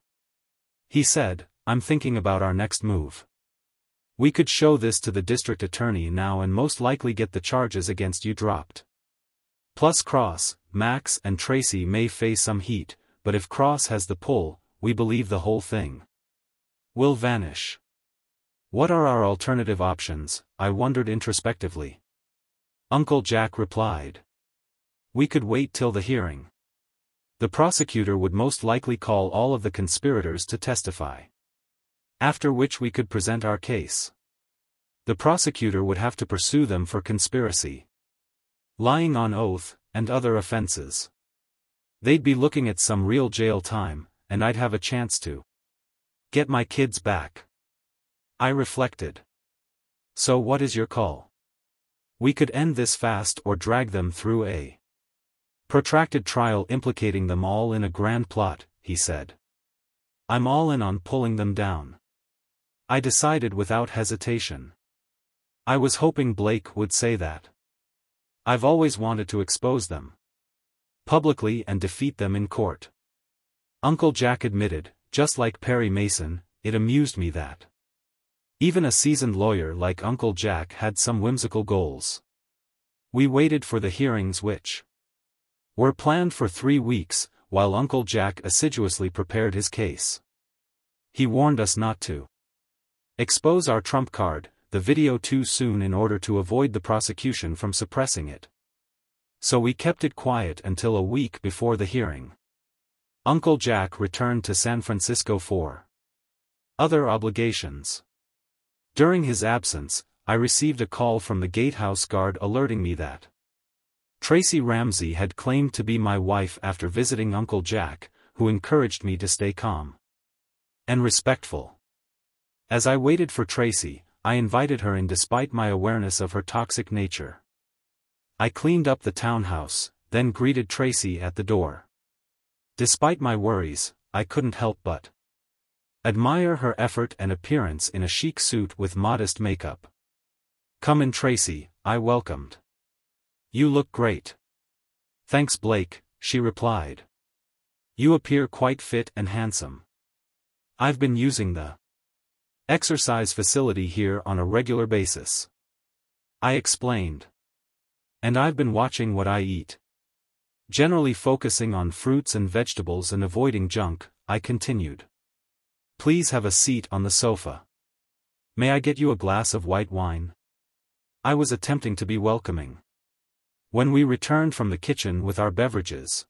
He said, "I'm thinking about our next move. We could show this to the district attorney now and most likely get the charges against you dropped. Plus Cross, Max and Tracy may face some heat, but if Cross has the pull, we believe the whole thing will vanish. What are our alternative options?" I wondered introspectively. Uncle Jack replied, "We could wait till the hearing. The prosecutor would most likely call all of the conspirators to testify. After which we could present our case. The prosecutor would have to pursue them for conspiracy, lying on oath, and other offenses. They'd be looking at some real jail time, and I'd have a chance to get my kids back." I reflected. "So what is your call? We could end this fast or drag them through a protracted trial implicating them all in a grand plot," he said. "I'm all in on pulling them down." I decided without hesitation. I was hoping Blake would say that. I've always wanted to expose them publicly and defeat them in court. Uncle Jack admitted, just like Perry Mason, it amused me that even a seasoned lawyer like Uncle Jack had some whimsical goals. We waited for the hearings which were planned for 3 weeks, while Uncle Jack assiduously prepared his case. He warned us not to expose our trump card, the video, too soon in order to avoid the prosecution from suppressing it. So we kept it quiet until a week before the hearing. Uncle Jack returned to San Francisco for other obligations. During his absence, I received a call from the gatehouse guard alerting me that Tracy Ramsey had claimed to be my wife after visiting Uncle Jack, who encouraged me to stay calm and respectful. As I waited for Tracy, I invited her in despite my awareness of her toxic nature. I cleaned up the townhouse, then greeted Tracy at the door. Despite my worries, I couldn't help but admire her effort and appearance in a chic suit with modest makeup. "Come in, Tracy," I welcomed. "You look great." "Thanks, Blake," she replied. "You appear quite fit and handsome. I've been using the exercise facility here on a regular basis," I explained. "And I've been watching what I eat. Generally focusing on fruits and vegetables and avoiding junk," I continued. "Please have a seat on the sofa. May I get you a glass of white wine?" I was attempting to be welcoming. When we returned from the kitchen with our beverages,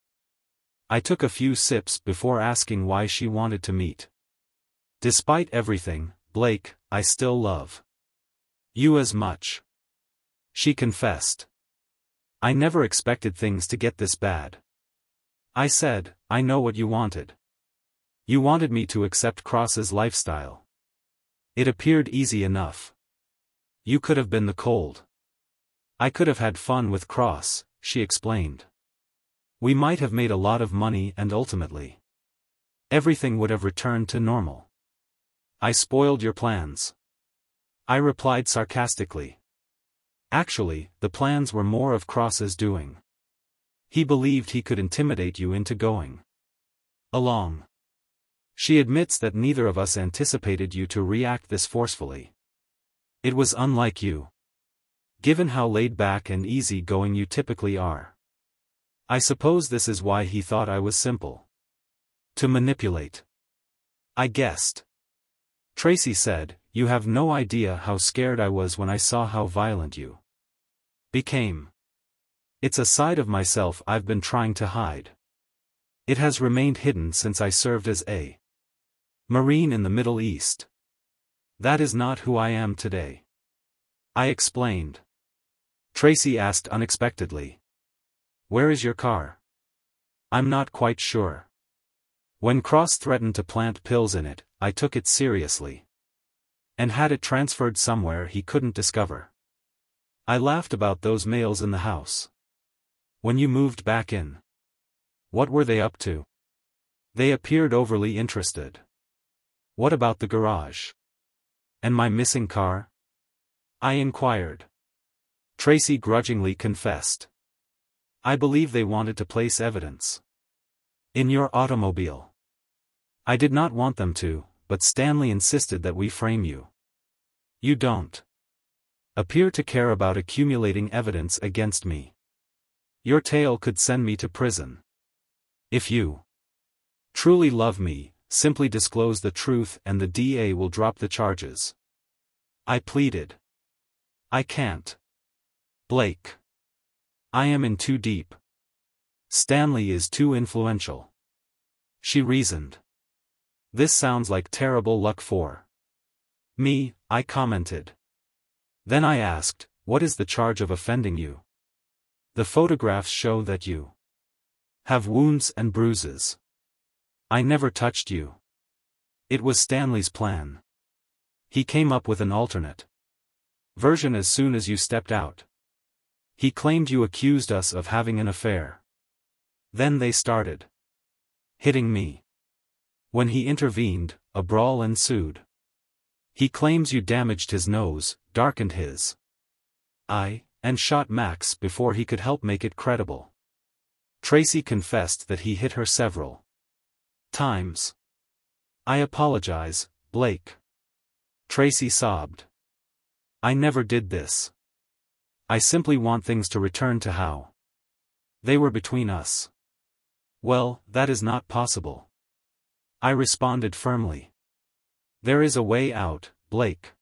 I took a few sips before asking why she wanted to meet. "Despite everything, Blake, I still love you as much," she confessed. "I never expected things to get this bad." I said, "I know what you wanted. You wanted me to accept Cross's lifestyle. It appeared easy enough. You could have been the cold. I could have had fun with Cross," she explained. "We might have made a lot of money and ultimately everything would have returned to normal. I spoiled your plans," I replied sarcastically. Actually, the plans were more of Cross's doing. He believed he could intimidate you into going along. She admits that neither of us anticipated you to react this forcefully. It was unlike you, given how laid back and easy-going you typically are. I suppose this is why he thought I was simple. To manipulate. I guessed. Tracy said, "You have no idea how scared I was when I saw how violent you became. It's a side of myself I've been trying to hide. It has remained hidden since I served as a Marine in the Middle East. That is not who I am today." I explained. Tracy asked unexpectedly, "Where is your car?" "I'm not quite sure. When Cross threatened to plant pills in it, I took it seriously. And had it transferred somewhere he couldn't discover." I laughed about those males in the house. "When you moved back in, what were they up to?" They appeared overly interested. "What about the garage? And my missing car?" I inquired. Tracy grudgingly confessed. "I believe they wanted to place evidence in your automobile. I did not want them to, but Stanley insisted that we frame you. You don't appear to care about accumulating evidence against me. Your tale could send me to prison. If you truly love me, simply disclose the truth and the DA will drop the charges." I pleaded. "I can't. Blake. I am in too deep. Stanley is too influential." She reasoned. "This sounds like terrible luck for me," I commented. Then I asked, "What is the charge of offending you? The photographs show that you have wounds and bruises. I never touched you. It was Stanley's plan. He came up with an alternate version as soon as you stepped out. He claimed you accused us of having an affair. Then they started hitting me. When he intervened, a brawl ensued. He claims you damaged his nose, darkened his eye, and shot Max before he could help make it credible." Tracy confessed that he hit her several times. "I apologize, Blake." Tracy sobbed. "I never did this. I simply want things to return to how they were between us." "Well, that is not possible," I responded firmly. "There is a way out, Blake."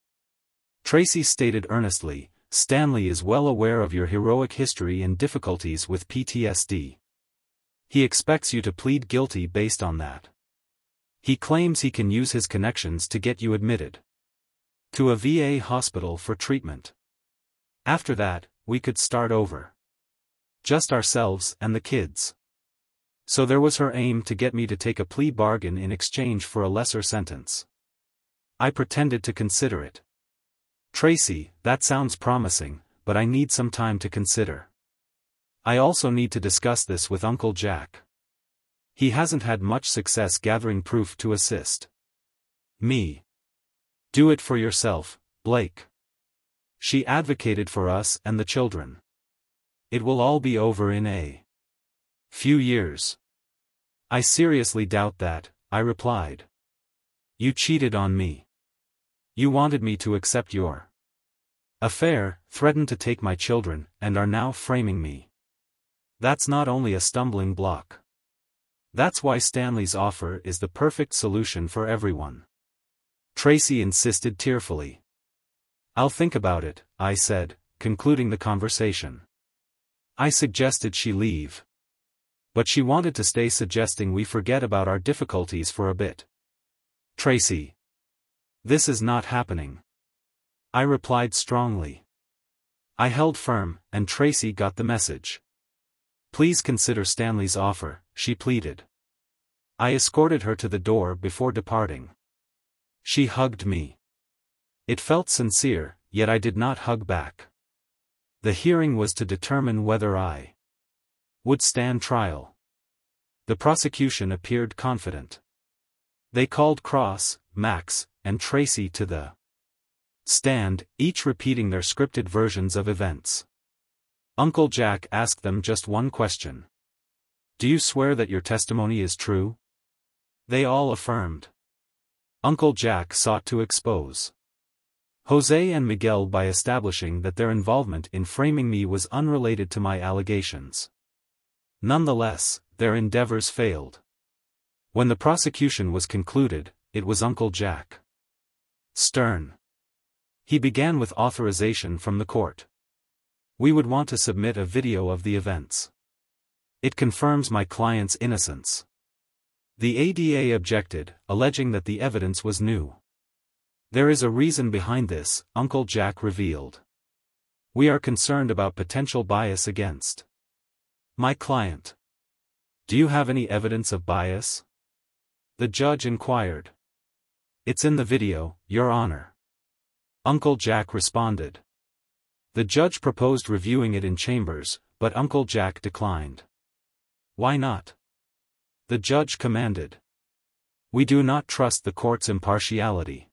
Tracy stated earnestly, "Stanley is well aware of your heroic history and difficulties with PTSD. He expects you to plead guilty based on that. He claims he can use his connections to get you admitted to a VA hospital for treatment. After that, we could start over. Just ourselves and the kids." So there was her aim to get me to take a plea bargain in exchange for a lesser sentence. I pretended to consider it. "Tracy, that sounds promising, but I need some time to consider. I also need to discuss this with Uncle Jack. He hasn't had much success gathering proof to assist me." "Do it for yourself, Blake." She advocated for us and the children. "It will all be over in a few years." "I seriously doubt that," I replied. "You cheated on me. You wanted me to accept your affair, threatened to take my children, and are now framing me. That's not only a stumbling block. That's why Stanley's offer is the perfect solution for everyone." Tracy insisted tearfully. "I'll think about it," I said, concluding the conversation. I suggested she leave. But she wanted to stay, suggesting we forget about our difficulties for a bit. "Tracy. This is not happening," I replied strongly. I held firm, and Tracy got the message. "Please consider Stanley's offer," she pleaded. I escorted her to the door before departing. She hugged me. It felt sincere, yet I did not hug back. The hearing was to determine whether I would stand trial. The prosecution appeared confident. They called Cross, Max, and Tracy to the stand, each repeating their scripted versions of events. Uncle Jack asked them just one question. "Do you swear that your testimony is true?" They all affirmed. Uncle Jack sought to expose Jose and Miguel by establishing that their involvement in framing me was unrelated to my allegations. Nonetheless, their endeavors failed. When the prosecution was concluded, it was Uncle Jack. Stern. He began with authorization from the court. We would want to submit a video of the events. It confirms my client's innocence. The ADA objected, alleging that the evidence was new. There is a reason behind this, Uncle Jack revealed. We are concerned about potential bias against my client. Do you have any evidence of bias? The judge inquired. It's in the video, Your Honor. Uncle Jack responded. The judge proposed reviewing it in chambers, but Uncle Jack declined. Why not? The judge commanded. We do not trust the court's impartiality.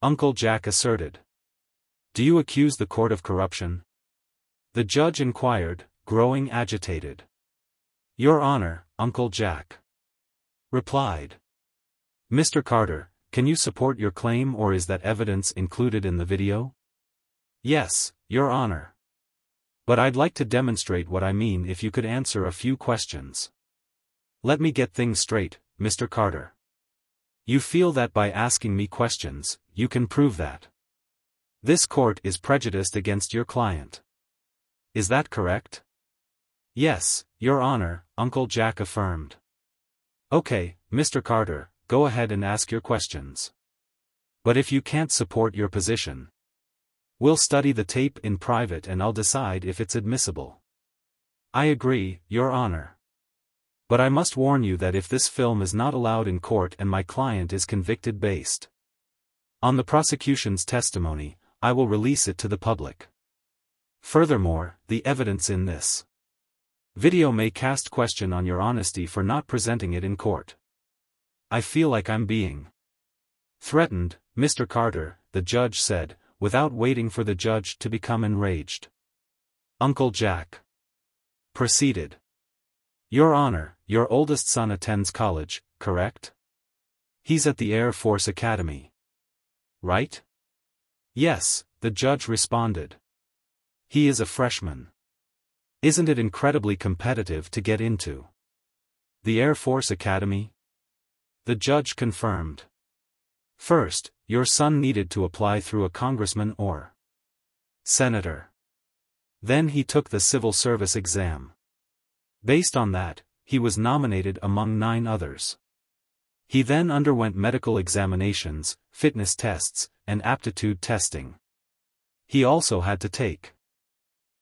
Uncle Jack asserted. Do you accuse the court of corruption? The judge inquired, growing agitated. Your Honor, Uncle Jack replied. Mr. Carter, can you support your claim, or is that evidence included in the video? Yes, Your Honor. But I'd like to demonstrate what I mean if you could answer a few questions. Let me get things straight, Mr. Carter. You feel that by asking me questions, you can prove that this court is prejudiced against your client. Is that correct? Yes, Your Honor, Uncle Jack affirmed. Okay, Mr. Carter, go ahead and ask your questions. But if you can't support your position, we'll study the tape in private and I'll decide if it's admissible. I agree, Your Honor. But I must warn you that if this film is not allowed in court and my client is convicted based on the prosecution's testimony, I will release it to the public. Furthermore, the evidence in this video may cast question on your honesty for not presenting it in court. I feel like I'm being threatened, Mr. Carter, the judge said, without waiting for the judge to become enraged. Uncle Jack proceeded. Your Honor, your oldest son attends college, correct? He's at the Air Force Academy. Right? Yes, the judge responded. He is a freshman. Isn't it incredibly competitive to get into the Air Force Academy? The judge confirmed. First, your son needed to apply through a congressman or senator. Then he took the civil service exam. Based on that, he was nominated among 9 others. He then underwent medical examinations, fitness tests, and aptitude testing. He also had to take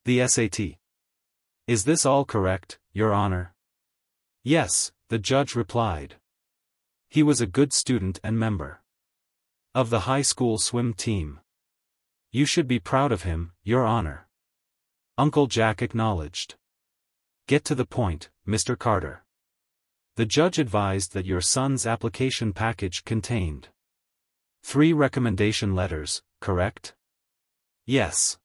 the SAT. Is this all correct, Your Honor? Yes, the judge replied. He was a good student and member of the high school swim team. You should be proud of him, Your Honor. Uncle Jack acknowledged. Get to the point, Mr. Carter. The judge advised that your son's application package contained 3 recommendation letters, correct? Yes.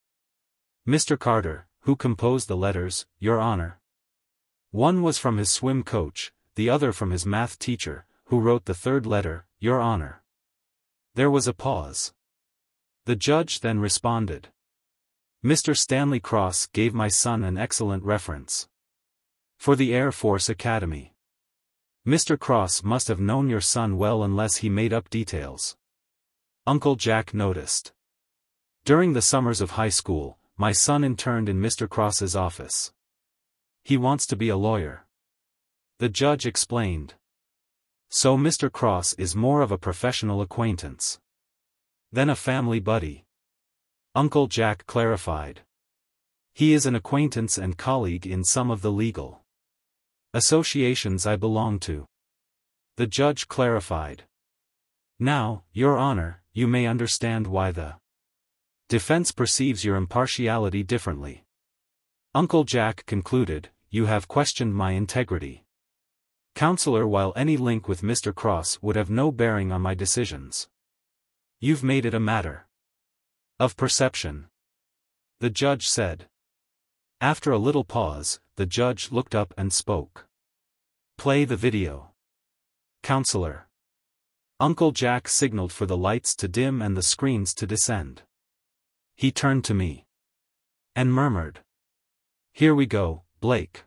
Mr. Carter, who composed the letters, Your Honor? One was from his swim coach, the other from his math teacher, who wrote the 3rd letter, Your Honor. There was a pause. The judge then responded. Mr. Stanley Cross gave my son an excellent reference for the Air Force Academy. Mr. Cross must have known your son well unless he made up details. Uncle Jack noticed. During the summers of high school, my son interned in Mr. Cross's office. He wants to be a lawyer. The judge explained. So Mr. Cross is more of a professional acquaintance than a family buddy. Uncle Jack clarified. He is an acquaintance and colleague in some of the legal associations I belong to. The judge clarified. Now, Your Honor, you may understand why the defense perceives your impartiality differently. Uncle Jack concluded, you have questioned my integrity, Counselor, while any link with Mr. Cross would have no bearing on my decisions. You've made it a matter of perception, the judge said. After a little pause, the judge looked up and spoke. Play the video. Counselor. Uncle Jack signaled for the lights to dim and the screens to descend. He turned to me and murmured, "Here we go, Blake."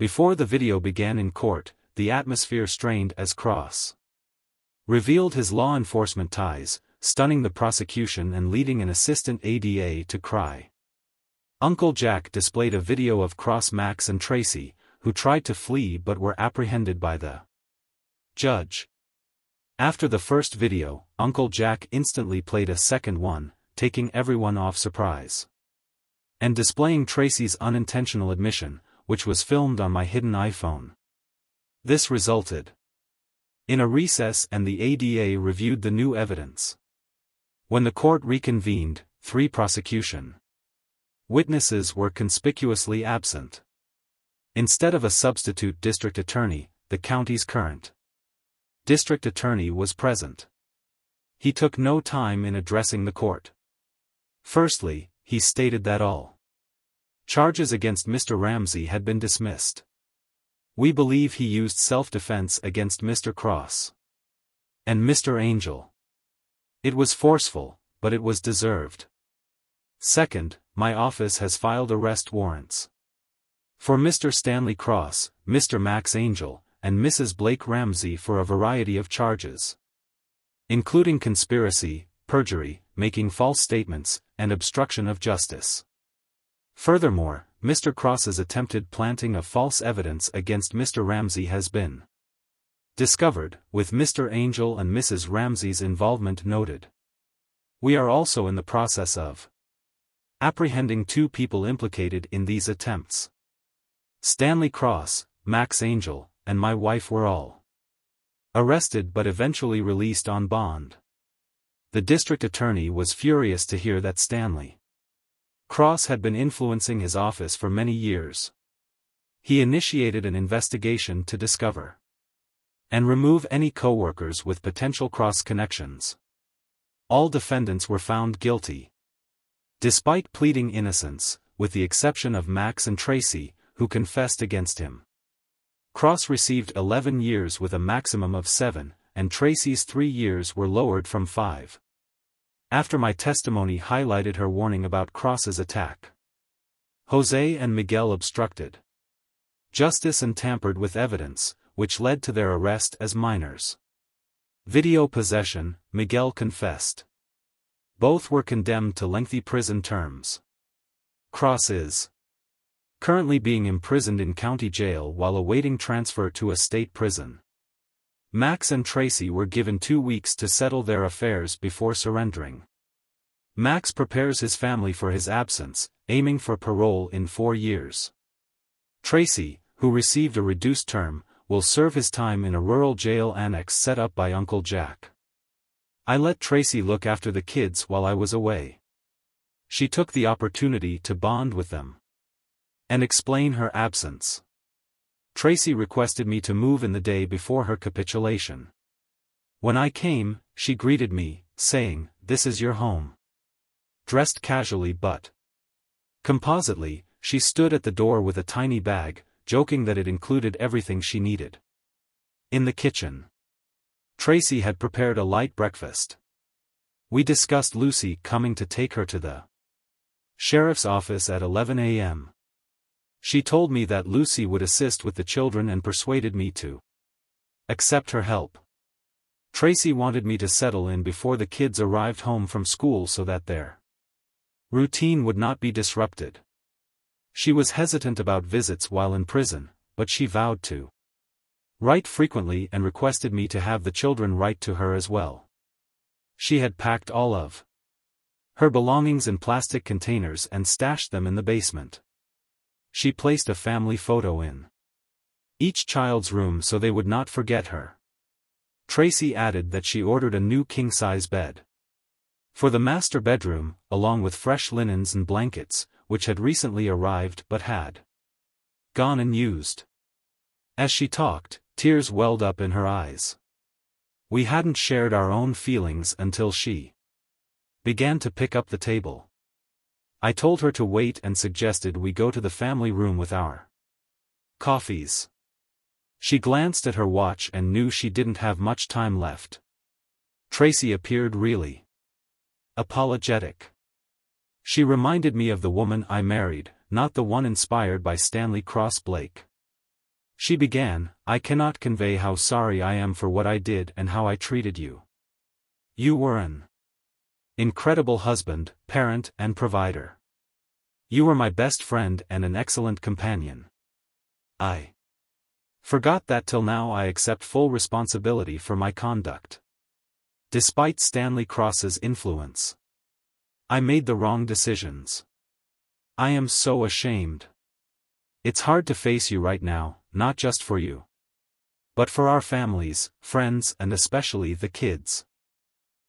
Before the video began in court, the atmosphere strained as Cross revealed his law enforcement ties, stunning the prosecution and leading an assistant ADA to cry. Uncle Jack displayed a video of Cross, Max and Tracy, who tried to flee but were apprehended by the judge. After the first video, Uncle Jack instantly played a second one, taking everyone off surprise. And displaying Tracy's unintentional admission, which was filmed on my hidden iPhone. This resulted in a recess and the ADA reviewed the new evidence. When the court reconvened, 3 prosecution witnesses were conspicuously absent. Instead of a substitute district attorney, the county's current district attorney was present. He took no time in addressing the court. Firstly, he stated that all charges against Mr. Ramsey had been dismissed. We believe he used self-defense against Mr. Cross and Mr. Angel. It was forceful, but it was deserved. Second, my office has filed arrest warrants for Mr. Stanley Cross, Mr. Max Angel, and Mrs. Blake Ramsey for a variety of charges, including conspiracy, perjury, making false statements, and obstruction of justice. Furthermore, Mr. Cross's attempted planting of false evidence against Mr. Ramsey has been discovered, with Mr. Angel and Mrs. Ramsey's involvement noted. We are also in the process of apprehending 2 people implicated in these attempts. Stanley Cross, Max Angel, and my wife were all arrested but eventually released on bond. The district attorney was furious to hear that Stanley Cross had been influencing his office for many years. He initiated an investigation to discover and remove any co-workers with potential Cross connections. All defendants were found guilty, despite pleading innocence, with the exception of Max and Tracy, who confessed against him. Cross received 11 years with a maximum of 7, and Tracy's 3 years were lowered from 5. After my testimony highlighted her warning about Cross's attack, Jose and Miguel obstructed justice and tampered with evidence, which led to their arrest as minors. Video possession, Miguel confessed. Both were condemned to lengthy prison terms. Cross is currently being imprisoned in county jail while awaiting transfer to a state prison. Max and Tracy were given 2 weeks to settle their affairs before surrendering. Max prepares his family for his absence, aiming for parole in 4 years. Tracy, who received a reduced term, will serve his time in a rural jail annex set up by Uncle Jack. I let Tracy look after the kids while I was away. She took the opportunity to bond with them and explain her absence. Tracy requested me to move in the day before her capitulation. When I came, she greeted me, saying, "This is your home." Dressed casually but compositely, she stood at the door with a tiny bag, joking that it included everything she needed. In the kitchen, Tracy had prepared a light breakfast. We discussed Lucy coming to take her to the sheriff's office at 11 a.m. She told me that Lucy would assist with the children and persuaded me to accept her help. Tracy wanted me to settle in before the kids arrived home from school so that their routine would not be disrupted. She was hesitant about visits while in prison, but she vowed to write frequently and requested me to have the children write to her as well. She had packed all of her belongings in plastic containers and stashed them in the basement. She placed a family photo in each child's room so they would not forget her. Tracy added that she ordered a new king-size bed for the master bedroom, along with fresh linens and blankets, which had recently arrived but had gone unused. As she talked, tears welled up in her eyes. We hadn't shared our own feelings until she began to pick up the table. I told her to wait and suggested we go to the family room with our coffees. She glanced at her watch and knew she didn't have much time left. Tracy appeared really apologetic. She reminded me of the woman I married, not the one inspired by Stanley Cross Blake. She began, "I cannot convey how sorry I am for what I did and how I treated you. You were an incredible husband, parent, and provider. You were my best friend and an excellent companion. I forgot that till now. I accept full responsibility for my conduct. Despite Stanley Cross's influence, I made the wrong decisions. I am so ashamed. It's hard to face you right now, not just for you, but for our families, friends, and especially the kids.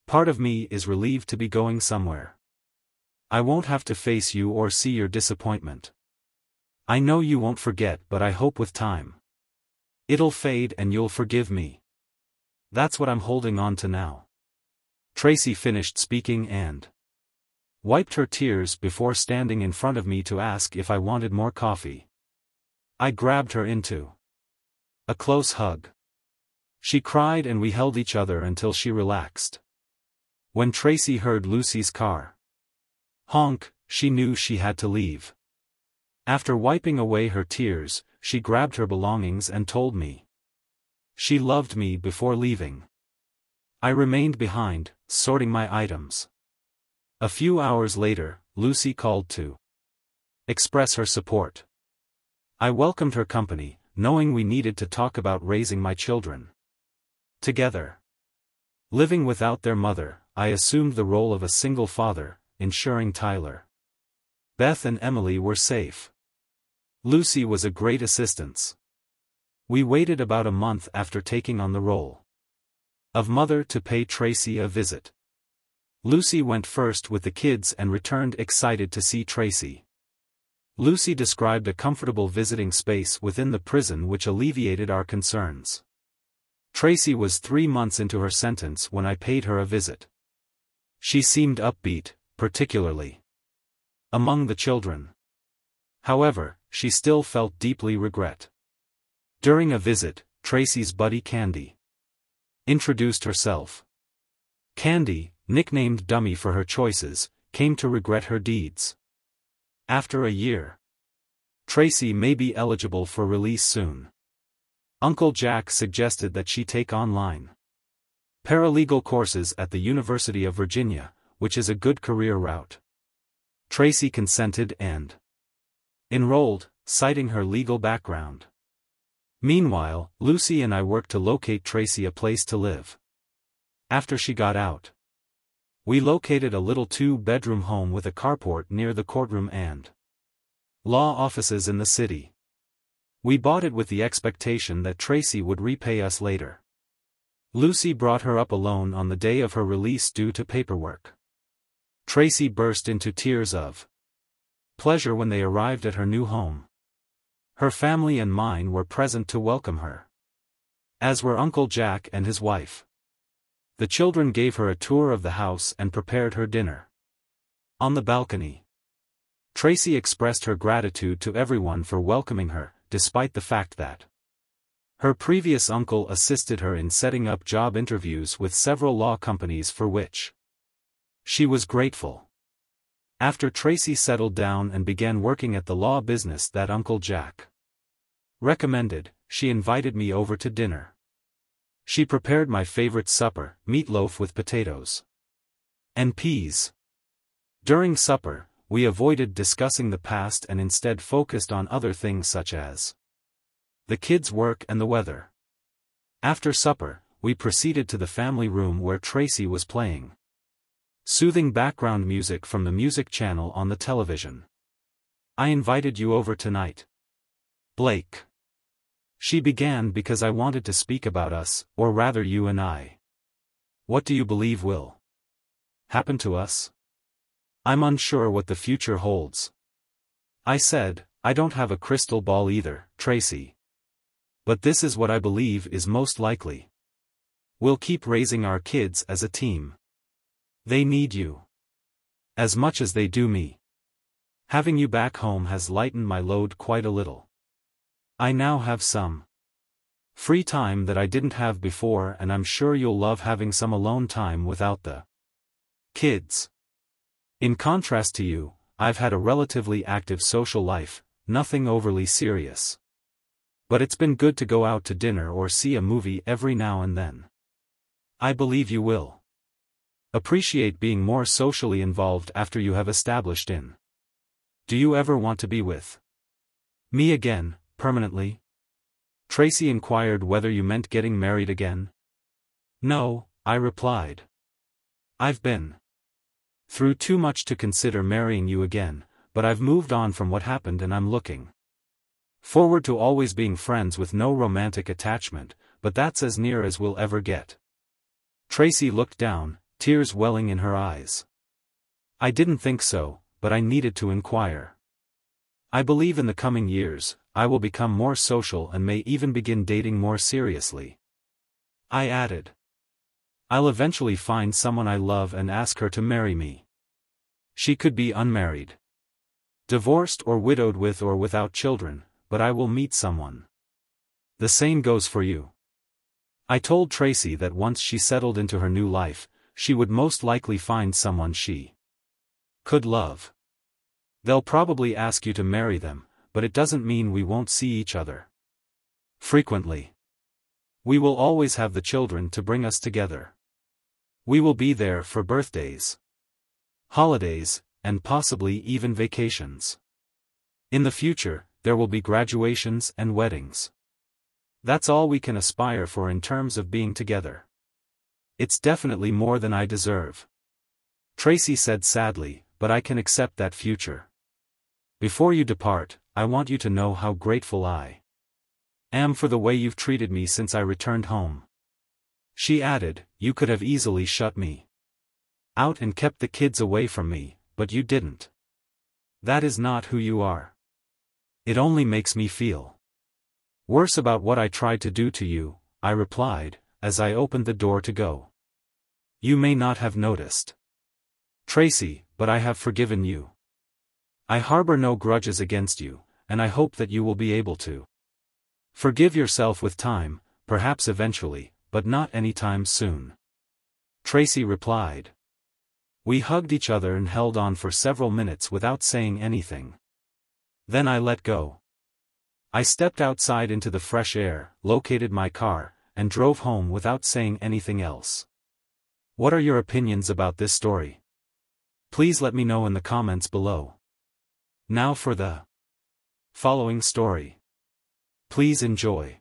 Part of me is relieved to be going somewhere. I won't have to face you or see your disappointment. I know you won't forget, but I hope with time it'll fade and you'll forgive me. That's what I'm holding on to now." Tracy finished speaking and wiped her tears before standing in front of me to ask if I wanted more coffee. I grabbed her into a close hug. She cried and we held each other until she relaxed. When Tracy heard Lucy's car honk, she knew she had to leave. After wiping away her tears, she grabbed her belongings and told me she loved me before leaving. I remained behind, sorting my items. A few hours later, Lucy called to express her support. I welcomed her company, knowing we needed to talk about raising my children together. Living without their mother, I assumed the role of a single father, ensuring Tyler, Beth, and Emily were safe. Lucy was a great assistance. We waited about a month after taking on the role of mother to pay Tracy a visit. Lucy went first with the kids and returned excited to see Tracy. Lucy described a comfortable visiting space within the prison which alleviated our concerns. Tracy was 3 months into her sentence when I paid her a visit. She seemed upbeat, particularly among the children. However, she still felt deeply regret. During a visit, Tracy's buddy Candy introduced herself. Candy, nicknamed Dummy for her choices, came to regret her deeds. After a year, Tracy may be eligible for release soon. Uncle Jack suggested that she take online paralegal courses at the University of Virginia, which is a good career route. Tracy consented and enrolled, citing her legal background. Meanwhile, Lucy and I worked to locate Tracy a place to live. After she got out, we located a little 2-bedroom home with a carport near the courtroom and law offices in the city. We bought it with the expectation that Tracy would repay us later. Lucy brought her up alone on the day of her release due to paperwork. Tracy burst into tears of pleasure when they arrived at her new home. Her family and mine were present to welcome her, as were Uncle Jack and his wife. The children gave her a tour of the house and prepared her dinner. On the balcony, Tracy expressed her gratitude to everyone for welcoming her, despite the fact that her previous uncle assisted her in setting up job interviews with several law companies for which she was grateful. After Tracy settled down and began working at the law business that Uncle Jack recommended, she invited me over to dinner. She prepared my favorite supper, meatloaf with potatoes and peas. During supper, we avoided discussing the past and instead focused on other things such as the kids' work and the weather. After supper, we proceeded to the family room where Tracy was playing soothing background music from the music channel on the television. "I invited you over tonight, Blake," she began, "because I wanted to speak about us, or rather you and I. What do you believe will happen to us? I'm unsure what the future holds." I said, "I don't have a crystal ball either, Tracy. But this is what I believe is most likely. We'll keep raising our kids as a team. They need you as much as they do me. Having you back home has lightened my load quite a little. I now have some free time that I didn't have before, and I'm sure you'll love having some alone time without the kids. In contrast to you, I've had a relatively active social life, nothing overly serious. But it's been good to go out to dinner or see a movie every now and then. I believe you will appreciate being more socially involved after you have established in. Do you ever want to be with me again, permanently? Tracy inquired whether you meant getting married again. No, I replied. I've been through too much to consider marrying you again, but I've moved on from what happened and I'm looking forward to always being friends with no romantic attachment, but that's as near as we'll ever get. Tracy looked down, tears welling in her eyes. I didn't think so, but I needed to inquire. I believe in the coming years, I will become more social and may even begin dating more seriously. I added. I'll eventually find someone I love and ask her to marry me. She could be unmarried, divorced or widowed with or without children, but I will meet someone. The same goes for you. I told Tracy that once she settled into her new life, she would most likely find someone she could love. They'll probably ask you to marry them, but it doesn't mean we won't see each other frequently. We will always have the children to bring us together. We will be there for birthdays, holidays, and possibly even vacations. In the future, there will be graduations and weddings. That's all we can aspire for in terms of being together. It's definitely more than I deserve, Tracy said sadly, but I can accept that future. Before you depart, I want you to know how grateful I am for the way you've treated me since I returned home. She added, you could have easily shut me out and kept the kids away from me, but you didn't. That is not who you are. It only makes me feel worse about what I tried to do to you, I replied, as I opened the door to go. You may not have noticed, Tracy, but I have forgiven you. I harbor no grudges against you, and I hope that you will be able to forgive yourself with time, perhaps eventually, but not anytime soon. Tracy replied. We hugged each other and held on for several minutes without saying anything. Then I let go. I stepped outside into the fresh air, located my car, and drove home without saying anything else. What are your opinions about this story? Please let me know in the comments below. Now for the following story. Please enjoy.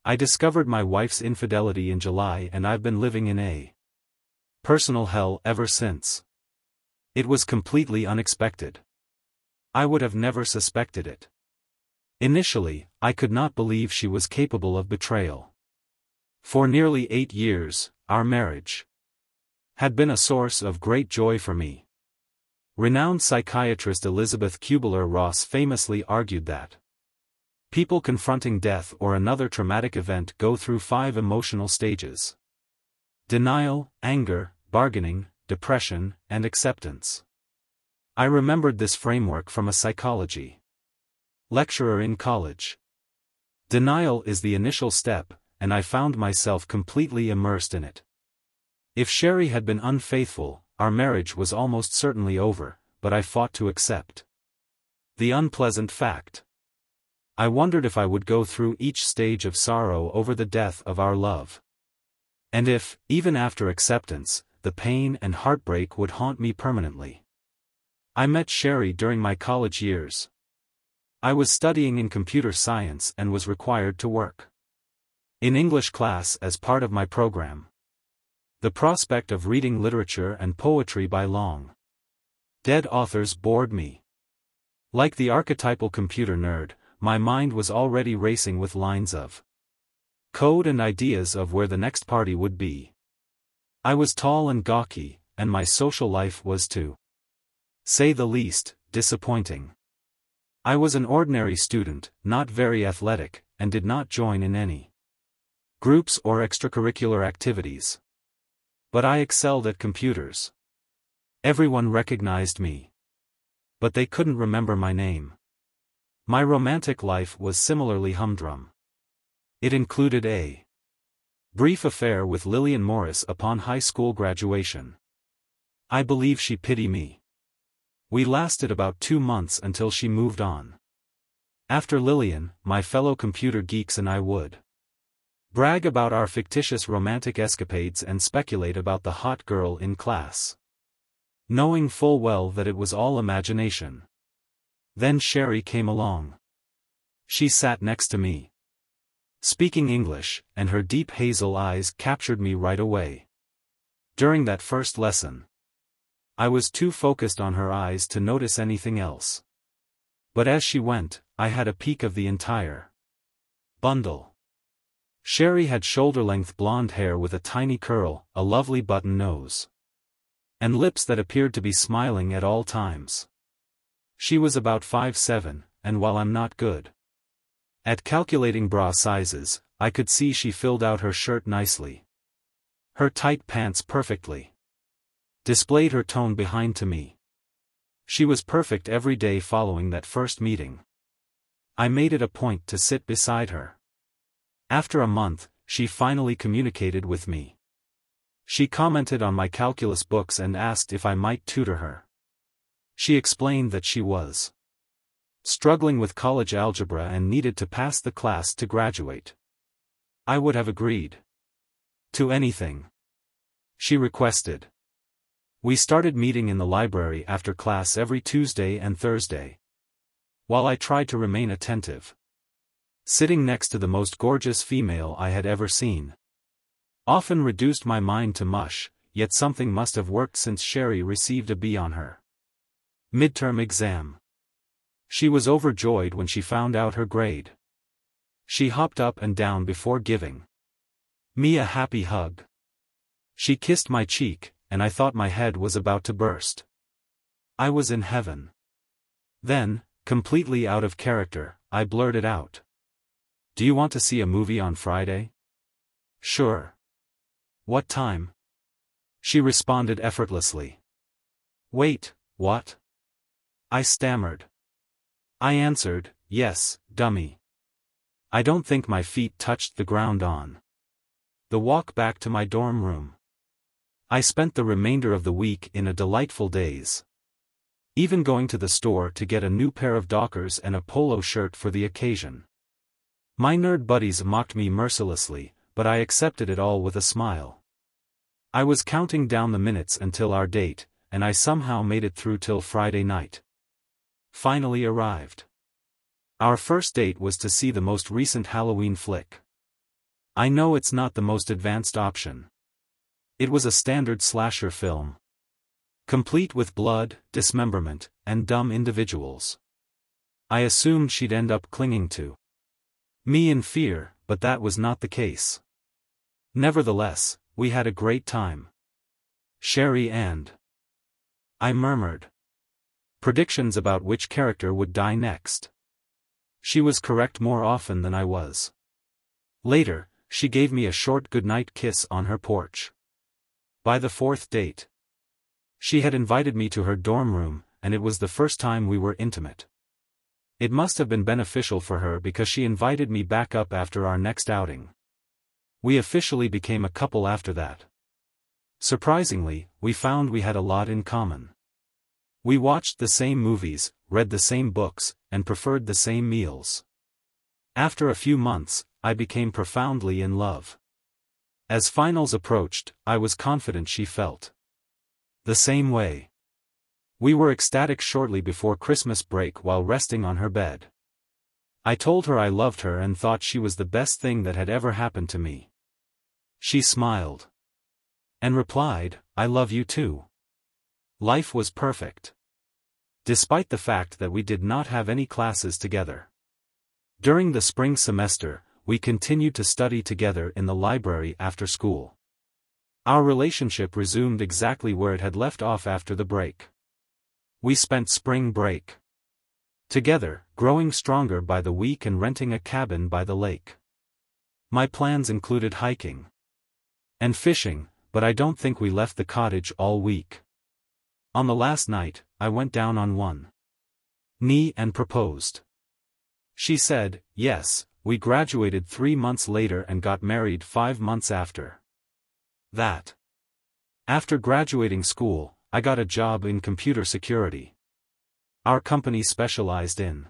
I discovered my wife's infidelity in July and I've been living in a personal hell ever since. It was completely unexpected. I would have never suspected it. Initially, I could not believe she was capable of betrayal. For nearly 8 years, our marriage had been a source of great joy for me. Renowned psychiatrist Elizabeth Kubler-Ross famously argued that people confronting death or another traumatic event go through 5 emotional stages: denial, anger, bargaining, depression, and acceptance. I remembered this framework from a psychology lecturer in college. Denial is the initial step, and I found myself completely immersed in it. If Sherry had been unfaithful, our marriage was almost certainly over, but I fought to accept the unpleasant fact. I wondered if I would go through each stage of sorrow over the death of our love. And if, even after acceptance, the pain and heartbreak would haunt me permanently. I met Sherry during my college years. I was studying in computer science and was required to work in English class as part of my program. The prospect of reading literature and poetry by long dead authors bored me. Like the archetypal computer nerd, my mind was already racing with lines of code and ideas of where the next party would be. I was tall and gawky, and my social life was, to say the least, disappointing. I was an ordinary student, not very athletic, and did not join in any groups or extracurricular activities. But I excelled at computers. Everyone recognized me. But they couldn't remember my name. My romantic life was similarly humdrum. It included a brief affair with Lillian Morris upon high school graduation. I believe she pitied me. We lasted about 2 months until she moved on. After Lillian, my fellow computer geeks and I would brag about our fictitious romantic escapades and speculate about the hot girl in class, knowing full well that it was all imagination. Then Sherry came along. She sat next to me, speaking English, and her deep hazel eyes captured me right away. During that first lesson, I was too focused on her eyes to notice anything else. But as she went, I had a peek of the entire bundle. Sherry had shoulder-length blonde hair with a tiny curl, a lovely button nose, and lips that appeared to be smiling at all times. She was about 5'7", and while I'm not good at calculating bra sizes, I could see she filled out her shirt nicely. Her tight pants perfectly displayed her tone behind to me. She was perfect every day following that first meeting. I made it a point to sit beside her. After a month, she finally communicated with me. She commented on my calculus books and asked if I might tutor her. She explained that she was struggling with college algebra and needed to pass the class to graduate. I would have agreed to anything she requested. We started meeting in the library after class every Tuesday and Thursday. While I tried to remain attentive, sitting next to the most gorgeous female I had ever seen often reduced my mind to mush, yet something must have worked since Sherry received a B on her midterm exam. She was overjoyed when she found out her grade. She hopped up and down before giving me a happy hug. She kissed my cheek, and I thought my head was about to burst. I was in heaven. Then, completely out of character, I blurted out, "Do you want to see a movie on Friday?" "Sure." "What time?" She responded effortlessly. "Wait, what?" I stammered. I answered, "Yes, dummy." I don't think my feet touched the ground on the walk back to my dorm room. I spent the remainder of the week in a delightful daze, even going to the store to get a new pair of Dockers and a polo shirt for the occasion. My nerd buddies mocked me mercilessly, but I accepted it all with a smile. I was counting down the minutes until our date, and I somehow made it through till Friday night finally arrived. Our first date was to see the most recent Halloween flick. I know it's not the most advanced option. It was a standard slasher film, complete with blood, dismemberment, and dumb individuals. I assumed she'd end up clinging to me in fear, but that was not the case. Nevertheless, we had a great time. Sherry and I murmured predictions about which character would die next. She was correct more often than I was. Later, she gave me a short goodnight kiss on her porch. By the fourth date, she had invited me to her dorm room, and it was the first time we were intimate. It must have been beneficial for her because she invited me back up after our next outing. We officially became a couple after that. Surprisingly, we found we had a lot in common. We watched the same movies, read the same books, and preferred the same meals. After a few months, I became profoundly in love. As finals approached, I was confident she felt the same way. We were ecstatic shortly before Christmas break while resting on her bed. I told her I loved her and thought she was the best thing that had ever happened to me. She smiled and replied, "I love you too." Life was perfect, despite the fact that we did not have any classes together. During the spring semester, we continued to study together in the library after school. Our relationship resumed exactly where it had left off after the break. We spent spring break together, growing stronger by the week and renting a cabin by the lake. My plans included hiking and fishing, but I don't think we left the cottage all week. On the last night, I went down on one knee and proposed. She said, yes. We graduated 3 months later and got married 5 months after that. After graduating school, I got a job in computer security. Our company specialized in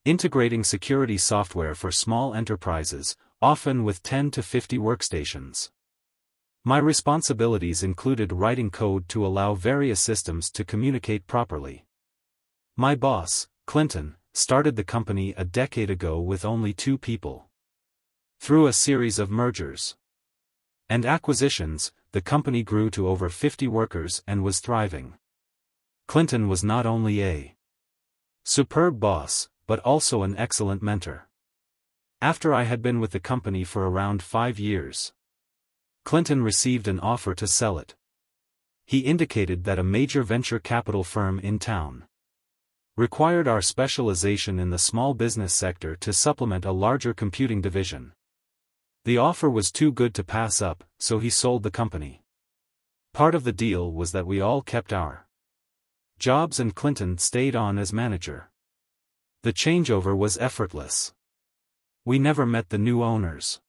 integrating security software for small enterprises, often with 10 to 50 workstations. My responsibilities included writing code to allow various systems to communicate properly. My boss, Clinton, started the company a decade ago with only 2 people. Through a series of mergers and acquisitions, the company grew to over 50 workers and was thriving. Clinton was not only a superb boss, but also an excellent mentor. After I had been with the company for around 5 years, Clinton received an offer to sell it. He indicated that a major venture capital firm in town required our specialization in the small business sector to supplement a larger computing division. The offer was too good to pass up, so he sold the company. Part of the deal was that we all kept our jobs and Clinton stayed on as manager. The changeover was effortless. We never met the new owners.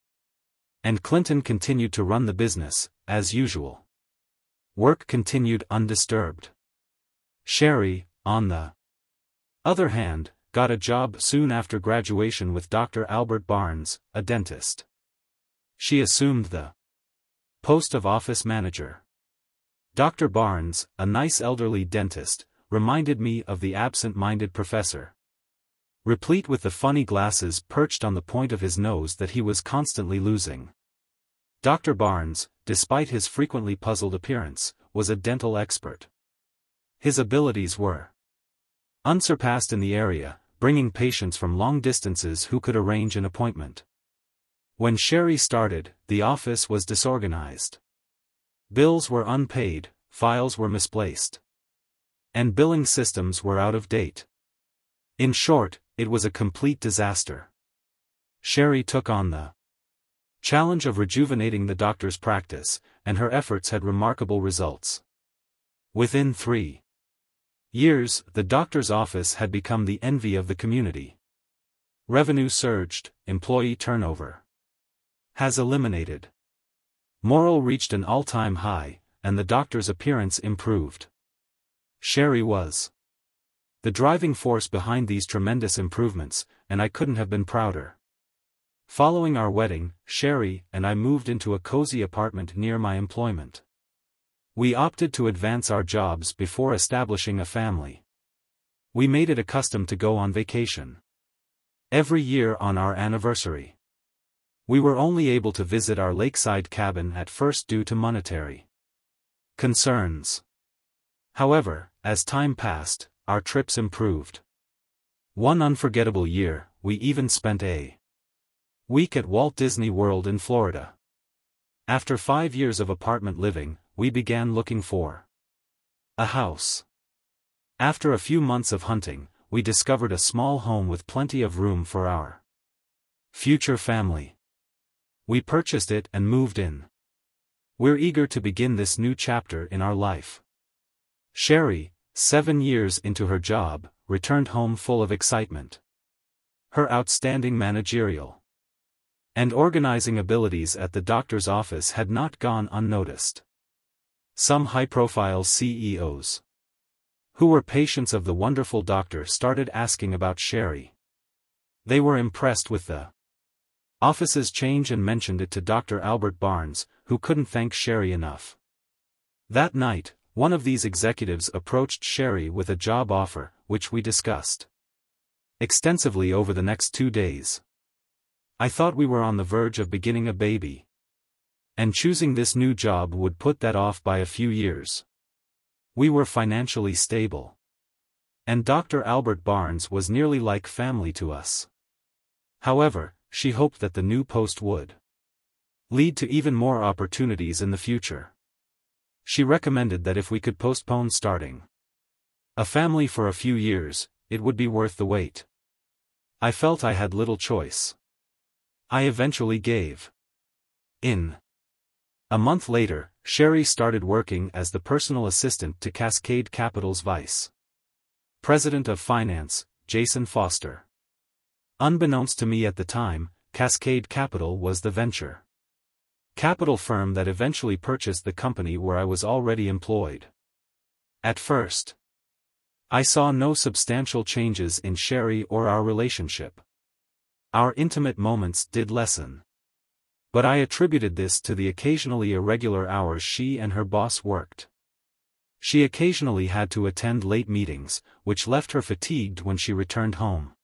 And Clinton continued to run the business, as usual. Work continued undisturbed. Sherry, on the other hand, got a job soon after graduation with Dr. Albert Barnes, a dentist. She assumed the post of office manager. Dr. Barnes, a nice elderly dentist, reminded me of the absent-minded professor, replete with the funny glasses perched on the point of his nose that he was constantly losing. Dr. Barnes, despite his frequently puzzled appearance, was a dental expert. His abilities were unsurpassed in the area, bringing patients from long distances who could arrange an appointment. When Sherry started, the office was disorganized. Bills were unpaid, files were misplaced, and billing systems were out of date. In short, it was a complete disaster. Sherry took on the challenge of rejuvenating the doctor's practice, and her efforts had remarkable results. Within 3 years, the doctor's office had become the envy of the community. Revenue surged, employee turnover has eliminated. Morale reached an all-time high, and the doctor's appearance improved. Sherry was the driving force behind these tremendous improvements, and I couldn't have been prouder. Following our wedding, Sherry and I moved into a cozy apartment near my employment. We opted to advance our jobs before establishing a family. We made it a custom to go on vacation every year on our anniversary. We were only able to visit our lakeside cabin at first due to monetary concerns. However, as time passed, our trips improved. One unforgettable year, we even spent a week at Walt Disney World in Florida. After 5 years of apartment living, we began looking for a house. After a few months of hunting, we discovered a small home with plenty of room for our future family. We purchased it and moved in. We're eager to begin this new chapter in our life. Sherry, 7 years into her job, returned home full of excitement. Her outstanding managerial and organizing abilities at the doctor's office had not gone unnoticed. Some high-profile CEOs who were patients of the wonderful doctor started asking about Sherry. They were impressed with the office's change and mentioned it to Dr. Albert Barnes, who couldn't thank Sherry enough. That night, one of these executives approached Sherry with a job offer, which we discussed extensively over the next 2 days. I thought we were on the verge of beginning a baby, and choosing this new job would put that off by a few years. We were financially stable, and Dr. Albert Barnes was nearly like family to us. However, she hoped that the new post would lead to even more opportunities in the future. She recommended that if we could postpone starting a family for a few years, it would be worth the wait. I felt I had little choice. I eventually gave in. A month later, Sherry started working as the personal assistant to Cascade Capital's vice president of finance, Jason Foster. Unbeknownst to me at the time, Cascade Capital was the venture capital firm that eventually purchased the company where I was already employed. At first, I saw no substantial changes in Sherry or our relationship. Our intimate moments did lessen. But I attributed this to the occasionally irregular hours she and her boss worked. She occasionally had to attend late meetings, which left her fatigued when she returned home.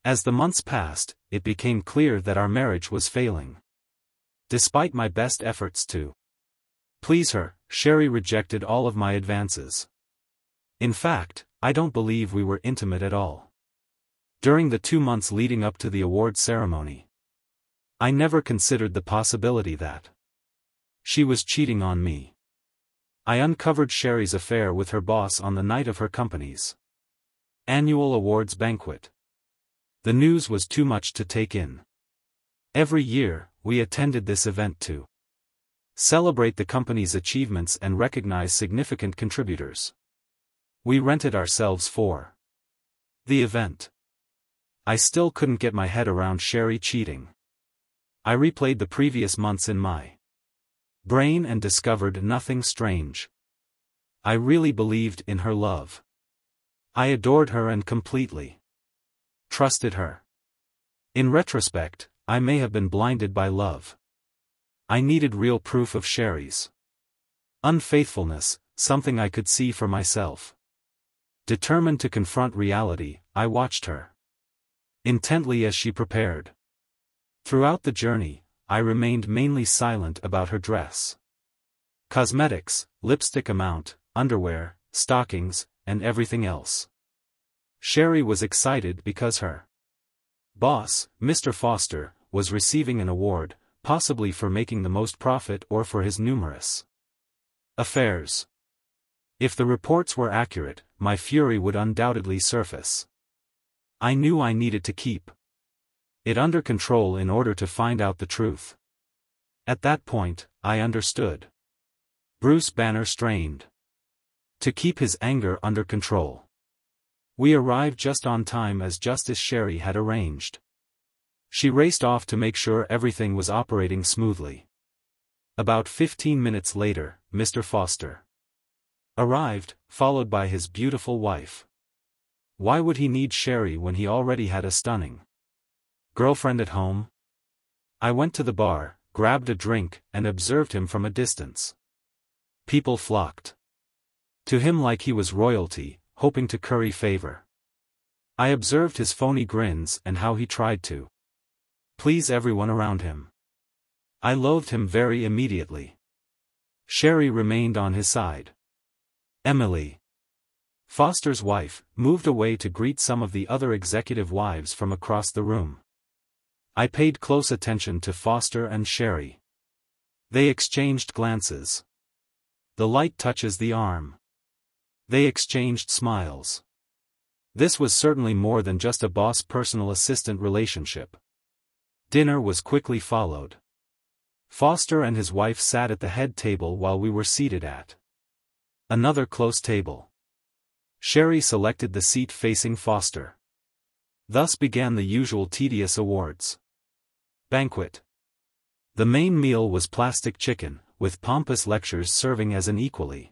As the months passed, it became clear that our marriage was failing. Despite my best efforts to please her, Sherry rejected all of my advances. In fact, I don't believe we were intimate at all. During the 2 months leading up to the award ceremony, I never considered the possibility that she was cheating on me. I uncovered Sherry's affair with her boss on the night of her company's annual awards banquet. The news was too much to take in. Every year, we attended this event to celebrate the company's achievements and recognize significant contributors. We rented ourselves for the event. I still couldn't get my head around Sherry cheating. I replayed the previous months in my brain and discovered nothing strange. I really believed in her love. I adored her and completely trusted her. In retrospect, I may have been blinded by love. I needed real proof of Sherry's unfaithfulness, something I could see for myself. Determined to confront reality, I watched her intently as she prepared. Throughout the journey, I remained mainly silent about her dress, cosmetics, lipstick amount, underwear, stockings, and everything else. Sherry was excited because her boss, Mr. Foster, was receiving an award, possibly for making the most profit or for his numerous affairs. If the reports were accurate, my fury would undoubtedly surface. I knew I needed to keep it under control in order to find out the truth. At that point, I understood. Bruce Banner strained to keep his anger under control. We arrived just on time as Justice Sherry had arranged. She raced off to make sure everything was operating smoothly. About 15 minutes later, Mr. Foster arrived, followed by his beautiful wife. Why would he need Sherry when he already had a stunning girlfriend at home? I went to the bar, grabbed a drink, and observed him from a distance. People flocked to him like he was royalty, hoping to curry favor. I observed his phony grins and how he tried to please everyone around him. I loathed him very immediately. Sherry remained on his side. Emily, Foster's wife, moved away to greet some of the other executive wives from across the room. I paid close attention to Foster and Sherry. They exchanged glances. The light touches the arm. They exchanged smiles. This was certainly more than just a boss-personal assistant relationship. Dinner was quickly followed. Foster and his wife sat at the head table while we were seated at another close table. Sherry selected the seat facing Foster. Thus began the usual tedious awards banquet. The main meal was plastic chicken, with pompous lectures serving as an equally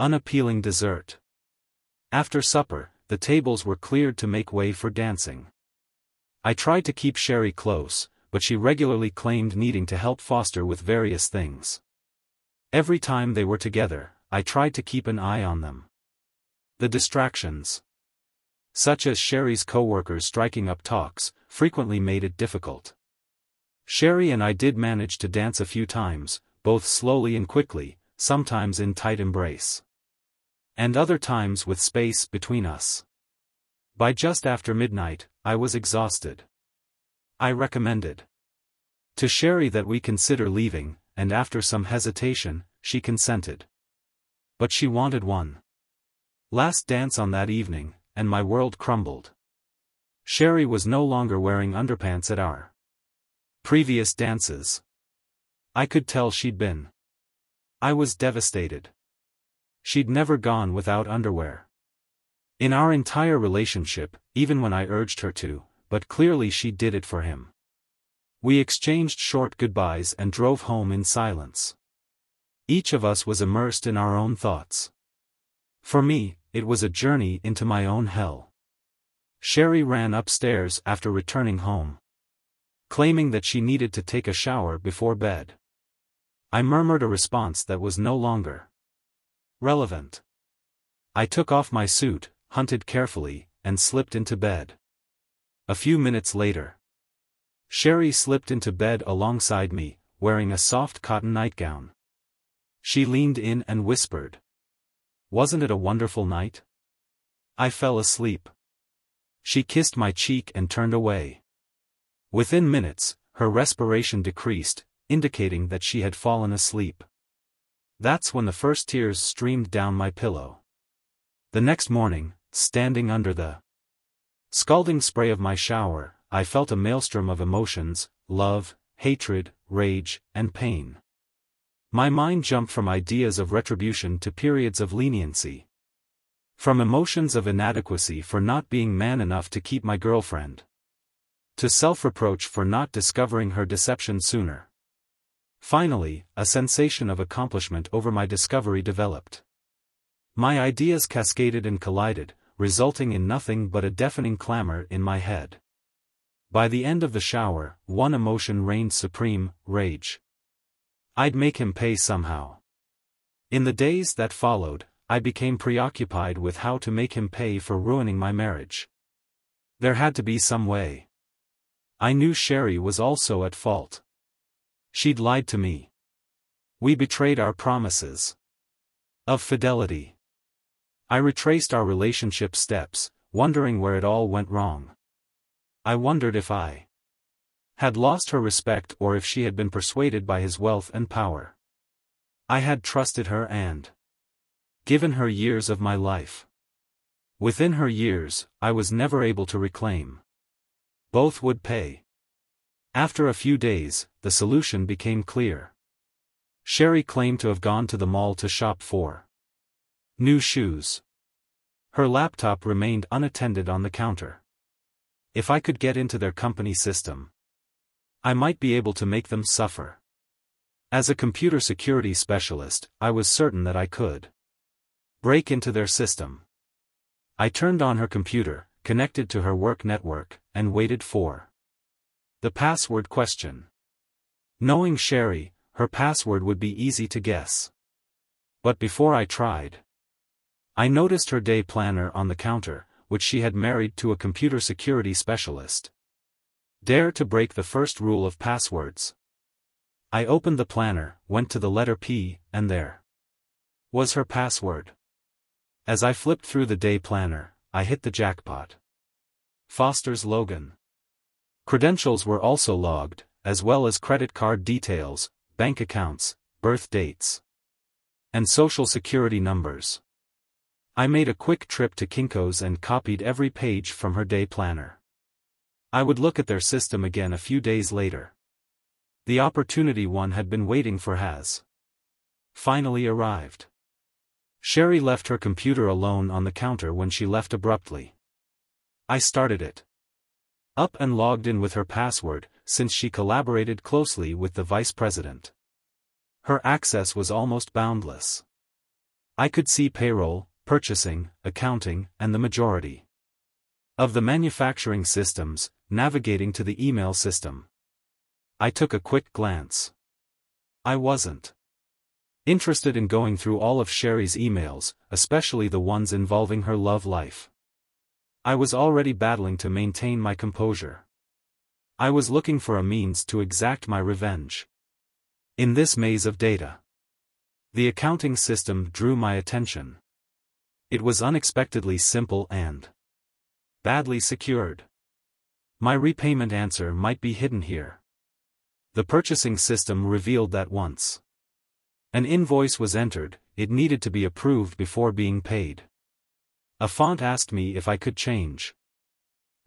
unappealing dessert. After supper, the tables were cleared to make way for dancing. I tried to keep Sherry close, but she regularly claimed needing to help Foster with various things. Every time they were together, I tried to keep an eye on them. The distractions, such as Sherry's co-workers striking up talks, frequently made it difficult. Sherry and I did manage to dance a few times, both slowly and quickly, sometimes in tight embrace, and other times with space between us. By just after midnight, I was exhausted. I recommended to Sherry that we consider leaving, and after some hesitation, she consented. But she wanted one last dance on that evening, and my world crumbled. Sherry was no longer wearing underpants at our previous dances. I could tell she'd been. I was devastated. She'd never gone without underwear in our entire relationship, even when I urged her to, but clearly she did it for him. We exchanged short goodbyes and drove home in silence. Each of us was immersed in our own thoughts. For me, it was a journey into my own hell. Sherry ran upstairs after returning home, claiming that she needed to take a shower before bed. I murmured a response that was no longer relevant. I took off my suit, hunted carefully, and slipped into bed. A few minutes later, Sherry slipped into bed alongside me, wearing a soft cotton nightgown. She leaned in and whispered, "Wasn't it a wonderful night?" I fell asleep. She kissed my cheek and turned away. Within minutes, her respiration decreased, indicating that she had fallen asleep. That's when the first tears streamed down my pillow. The next morning, standing under the scalding spray of my shower, I felt a maelstrom of emotions: love, hatred, rage, and pain. My mind jumped from ideas of retribution to periods of leniency. From emotions of inadequacy for not being man enough to keep my girlfriend, to self-reproach for not discovering her deception sooner. Finally, a sensation of accomplishment over my discovery developed. My ideas cascaded and collided, resulting in nothing but a deafening clamor in my head. By the end of the shower, one emotion reigned supreme: rage. I'd make him pay somehow. In the days that followed, I became preoccupied with how to make him pay for ruining my marriage. There had to be some way. I knew Sherry was also at fault. She'd lied to me. We betrayed our promises of fidelity. I retraced our relationship steps, wondering where it all went wrong. I wondered if I had lost her respect or if she had been persuaded by his wealth and power. I had trusted her and given her years of my life. Within her years, I was never able to reclaim. Both would pay. After a few days, the solution became clear. Sherry claimed to have gone to the mall to shop for new shoes. Her laptop remained unattended on the counter. If I could get into their company system, I might be able to make them suffer. As a computer security specialist, I was certain that I could break into their system. I turned on her computer, connected to her work network, and waited for the password question. Knowing Sherry, her password would be easy to guess. But before I tried, I noticed her day planner on the counter, which she had married to a computer security specialist. Dare to break the first rule of passwords. I opened the planner, went to the letter P, and there was her password. As I flipped through the day planner, I hit the jackpot. Foster's Logan. Credentials were also logged, as well as credit card details, bank accounts, birth dates, and social security numbers. I made a quick trip to Kinko's and copied every page from her day planner. I would look at their system again a few days later. The opportunity one had been waiting for has finally arrived. Sherry left her computer alone on the counter when she left abruptly. I started it up and logged in with her password, since she collaborated closely with the vice president. Her access was almost boundless. I could see payroll, purchasing, accounting, and the majority of the manufacturing systems, navigating to the email system. I took a quick glance. I wasn't interested in going through all of Sherry's emails, especially the ones involving her love life. I was already battling to maintain my composure. I was looking for a means to exact my revenge. In this maze of data, the accounting system drew my attention. It was unexpectedly simple and badly secured. My repayment answer might be hidden here. The purchasing system revealed that once an invoice was entered, it needed to be approved before being paid. A font asked me if I could change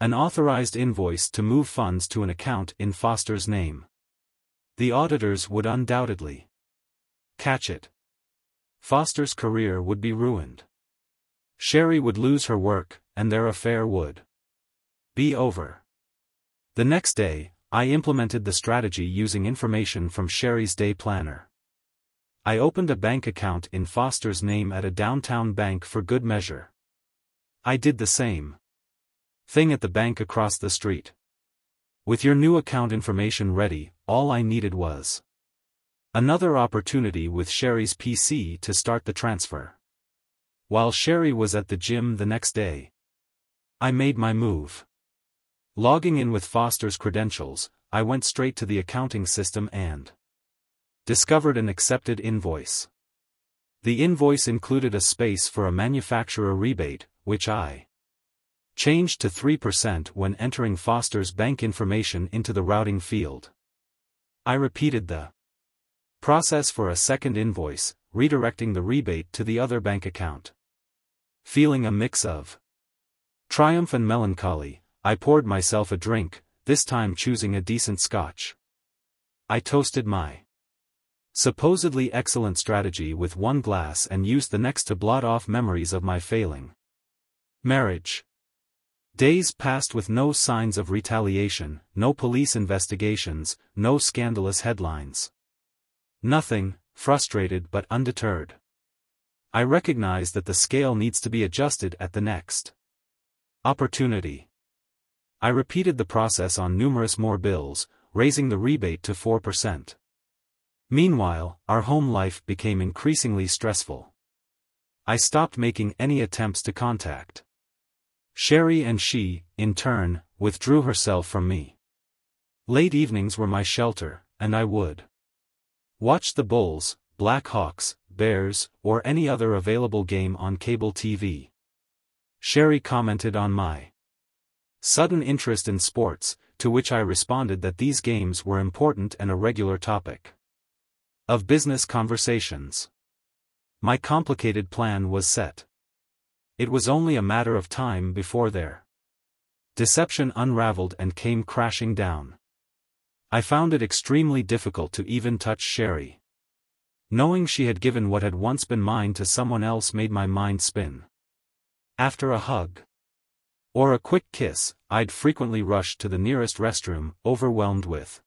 an authorized invoice to move funds to an account in Foster's name. The auditors would undoubtedly catch it. Foster's career would be ruined. Sherry would lose her work, and their affair would be over. The next day, I implemented the strategy using information from Sherry's day planner. I opened a bank account in Foster's name at a downtown bank for good measure. I did the same thing at the bank across the street. With your new account information ready, all I needed was another opportunity with Sherry's PC to start the transfer. While Sherry was at the gym the next day, I made my move. Logging in with Foster's credentials, I went straight to the accounting system and discovered an accepted invoice. The invoice included a space for a manufacturer rebate, which I changed to 3% when entering Foster's bank information into the routing field. I repeated the process for a second invoice, redirecting the rebate to the other bank account. Feeling a mix of triumph and melancholy, I poured myself a drink, this time choosing a decent scotch. I toasted my supposedly excellent strategy with one glass and used the next to blot off memories of my failing marriage. Days passed with no signs of retaliation, no police investigations, no scandalous headlines. Nothing, frustrated but undeterred. I recognize that the scale needs to be adjusted at the next opportunity. I repeated the process on numerous more bills, raising the rebate to 4%. Meanwhile, our home life became increasingly stressful. I stopped making any attempts to contact Sherry, and she, in turn, withdrew herself from me. Late evenings were my shelter, and I would watch the Bulls, Blackhawks, Bears, or any other available game on cable TV. Sherry commented on my sudden interest in sports, to which I responded that these games were important and a regular topic of business conversations. My complicated plan was set. It was only a matter of time before their deception unraveled and came crashing down. I found it extremely difficult to even touch Sherry. Knowing she had given what had once been mine to someone else made my mind spin. After a hug or a quick kiss, I'd frequently rush to the nearest restroom, overwhelmed with.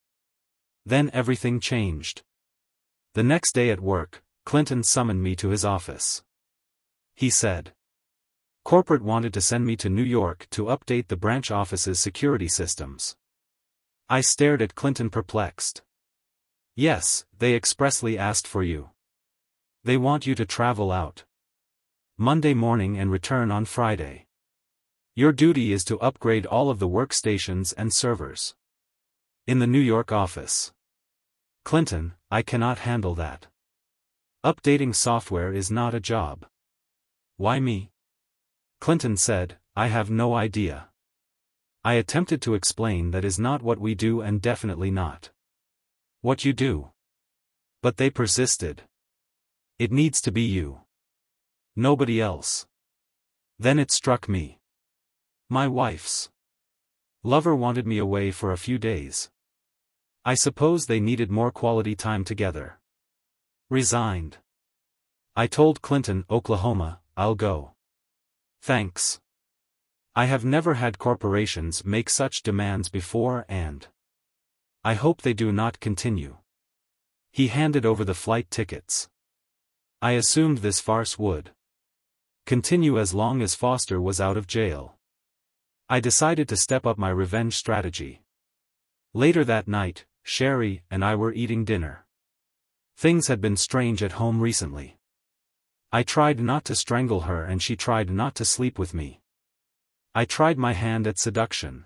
Then everything changed. The next day at work, Clinton summoned me to his office. He said corporate wanted to send me to New York to update the branch office's security systems. I stared at Clinton perplexed. Yes, they expressly asked for you. They want you to travel out Monday morning and return on Friday. Your duty is to upgrade all of the workstations and servers in the New York office. Clinton, I cannot handle that. Updating software is not a job. Why me? Clinton said, I have no idea. I attempted to explain that is not what we do and definitely not what you do. But they persisted. It needs to be you. Nobody else. Then it struck me. My wife's lover wanted me away for a few days. I suppose they needed more quality time together. Resigned. I told Clinton, Oklahoma, I'll go. Thanks. I have never had corporations make such demands before and I hope they do not continue. He handed over the flight tickets. I assumed this farce would continue as long as Foster was out of jail. I decided to step up my revenge strategy. Later that night, Sherry and I were eating dinner. Things had been strange at home recently. I tried not to strangle her and she tried not to sleep with me. I tried my hand at seduction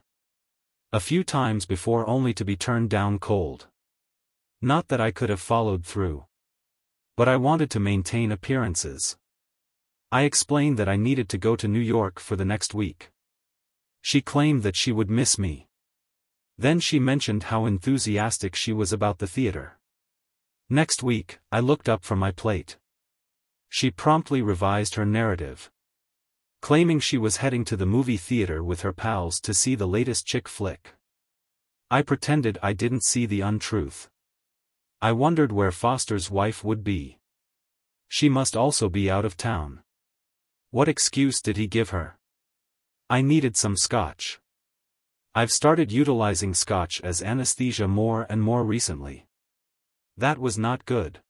a few times before, only to be turned down cold. Not that I could have followed through. But I wanted to maintain appearances. I explained that I needed to go to New York for the next week. She claimed that she would miss me. Then she mentioned how enthusiastic she was about the theater. Next week, I looked up from my plate. She promptly revised her narrative, claiming she was heading to the movie theater with her pals to see the latest chick flick. I pretended I didn't see the untruth. I wondered where Foster's wife would be. She must also be out of town. What excuse did he give her? I needed some scotch. I've started utilizing scotch as anesthesia more and more recently. That was not good.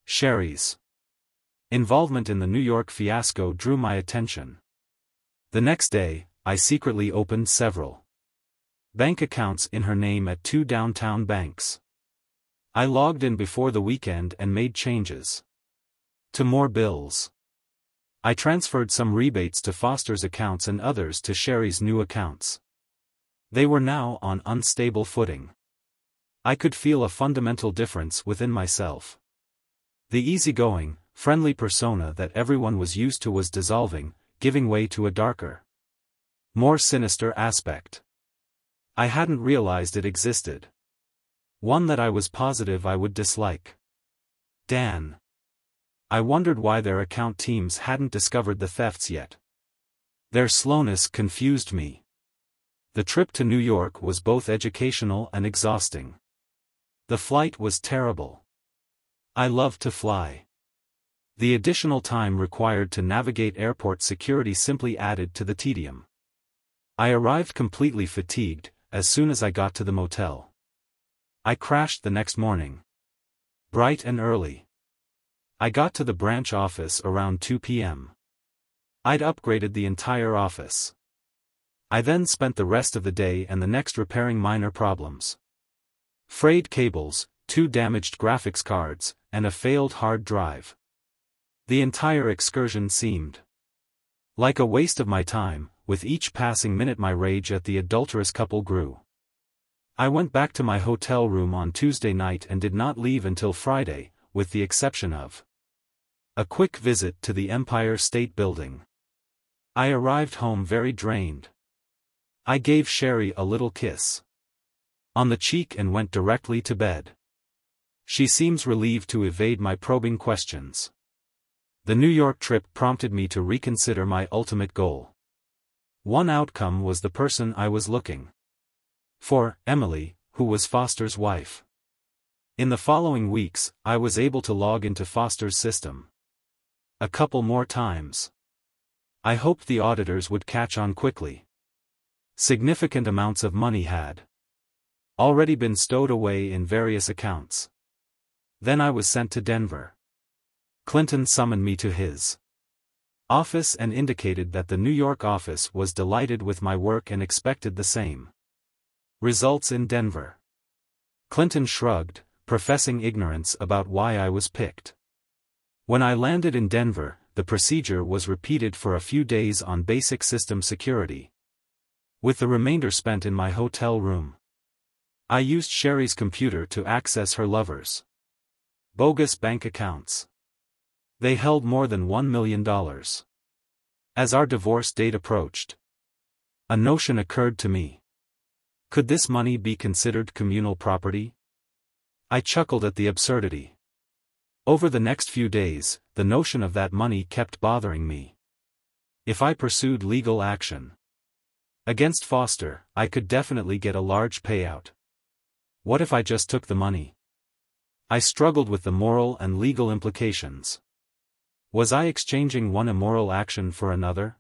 Sherry's involvement in the New York fiasco drew my attention. The next day, I secretly opened several bank accounts in her name at 2 downtown banks. I logged in before the weekend and made changes to more bills. I transferred some rebates to Foster's accounts and others to Sherry's new accounts. They were now on unstable footing. I could feel a fundamental difference within myself. The easygoing, friendly persona that everyone was used to was dissolving, giving way to a darker, more sinister aspect. I hadn't realized it existed. One that I was positive I would dislike. Dan. I wondered why their account teams hadn't discovered the thefts yet. Their slowness confused me. The trip to New York was both educational and exhausting. The flight was terrible. I love to fly. The additional time required to navigate airport security simply added to the tedium. I arrived completely fatigued as soon as I got to the motel. I crashed the next morning, bright and early. I got to the branch office around 2 p.m. I'd upgraded the entire office. I then spent the rest of the day and the next repairing minor problems. Frayed cables, 2 damaged graphics cards, and a failed hard drive. The entire excursion seemed like a waste of my time. With each passing minute my rage at the adulterous couple grew. I went back to my hotel room on Tuesday night and did not leave until Friday, with the exception of a quick visit to the Empire State Building. I arrived home very drained. I gave Sherry a little kiss on the cheek and went directly to bed. She seems relieved to evade my probing questions. The New York trip prompted me to reconsider my ultimate goal. One outcome was the person I was looking for, Emily, who was Foster's wife. In the following weeks, I was able to log into Foster's system a couple more times. I hoped the auditors would catch on quickly. Significant amounts of money had already been stowed away in various accounts. Then I was sent to Denver. Clinton summoned me to his office and indicated that the New York office was delighted with my work and expected the same results in Denver. Clinton shrugged, professing ignorance about why I was picked. When I landed in Denver, the procedure was repeated for a few days on basic system security, with the remainder spent in my hotel room. I used Sherry's computer to access her lover's bogus bank accounts. They held more than $1 million. As our divorce date approached, a notion occurred to me. Could this money be considered communal property? I chuckled at the absurdity. Over the next few days, the notion of that money kept bothering me. If I pursued legal action against Foster, I could definitely get a large payout. What if I just took the money? I struggled with the moral and legal implications. Was I exchanging one immoral action for another?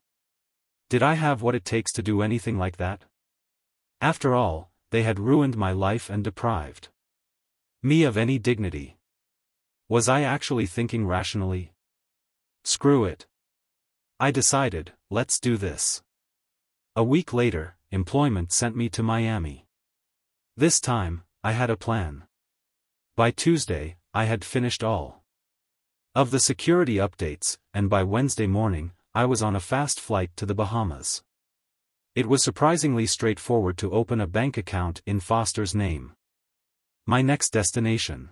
Did I have what it takes to do anything like that? After all, they had ruined my life and deprived me of any dignity. Was I actually thinking rationally? Screw it. I decided, let's do this. A week later, employment sent me to Miami. This time, I had a plan. By Tuesday, I had finished all of the security updates, and by Wednesday morning, I was on a fast flight to the Bahamas. It was surprisingly straightforward to open a bank account in Foster's name. My next destination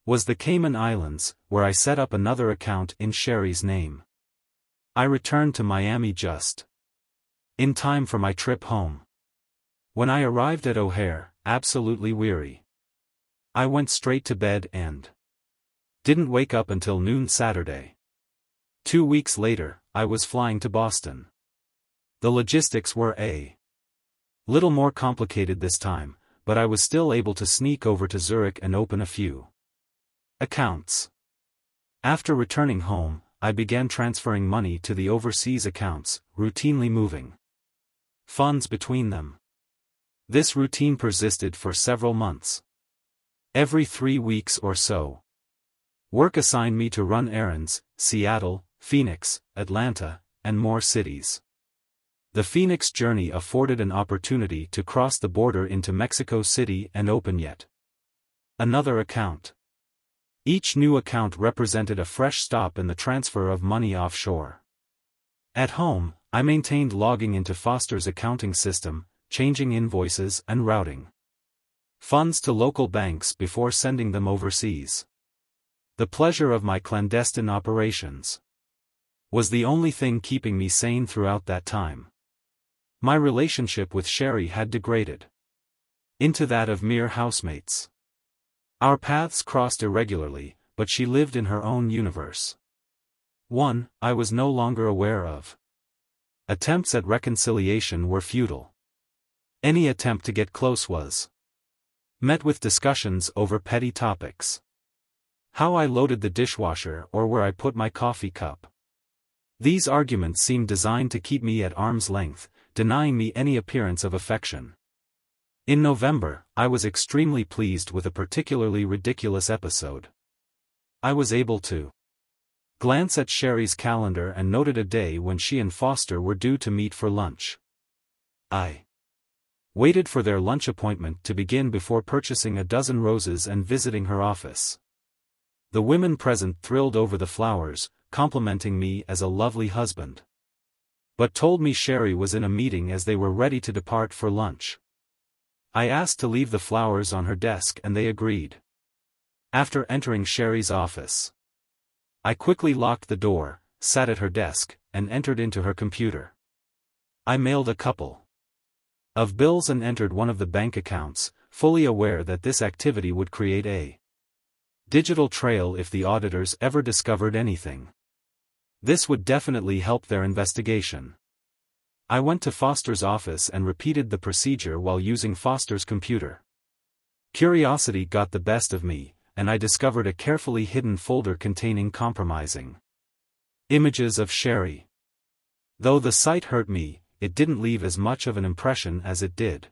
was the Cayman Islands, where I set up another account in Sherry's name. I returned to Miami just in time for my trip home. When I arrived at O'Hare, absolutely weary, I went straight to bed and didn't wake up until noon Saturday. 2 weeks later, I was flying to Boston. The logistics were a little more complicated this time, but I was still able to sneak over to Zurich and open a few accounts. After returning home, I began transferring money to the overseas accounts, routinely moving funds between them. This routine persisted for several months. Every 3 weeks or so, work assigned me to run errands, Seattle, Phoenix, Atlanta, and more cities. The Phoenix journey afforded an opportunity to cross the border into Mexico City and open yet another account. Each new account represented a fresh stop in the transfer of money offshore. At home, I maintained logging into Foster's accounting system, changing invoices and routing funds to local banks before sending them overseas. The pleasure of my clandestine operations was the only thing keeping me sane throughout that time. My relationship with Sherry had degraded into that of mere housemates. Our paths crossed irregularly, but she lived in her own universe. One I was no longer aware of. Attempts at reconciliation were futile. Any attempt to get close was met with discussions over petty topics. How I loaded the dishwasher or where I put my coffee cup. These arguments seemed designed to keep me at arm's length, denying me any appearance of affection. In November, I was extremely pleased with a particularly ridiculous episode. I was able to glance at Sherry's calendar and noted a day when she and Foster were due to meet for lunch. I waited for their lunch appointment to begin before purchasing a dozen roses and visiting her office. The women present thrilled over the flowers, complimenting me as a lovely husband, but told me Sherry was in a meeting as they were ready to depart for lunch. I asked to leave the flowers on her desk and they agreed. After entering Sherry's office, I quickly locked the door, sat at her desk, and entered into her computer. I mailed a couple of bills and entered one of the bank accounts, fully aware that this activity would create a digital trail if the auditors ever discovered anything. This would definitely help their investigation. I went to Foster's office and repeated the procedure while using Foster's computer. Curiosity got the best of me, and I discovered a carefully hidden folder containing compromising images of Sherry. Though the sight hurt me, it didn't leave as much of an impression as it did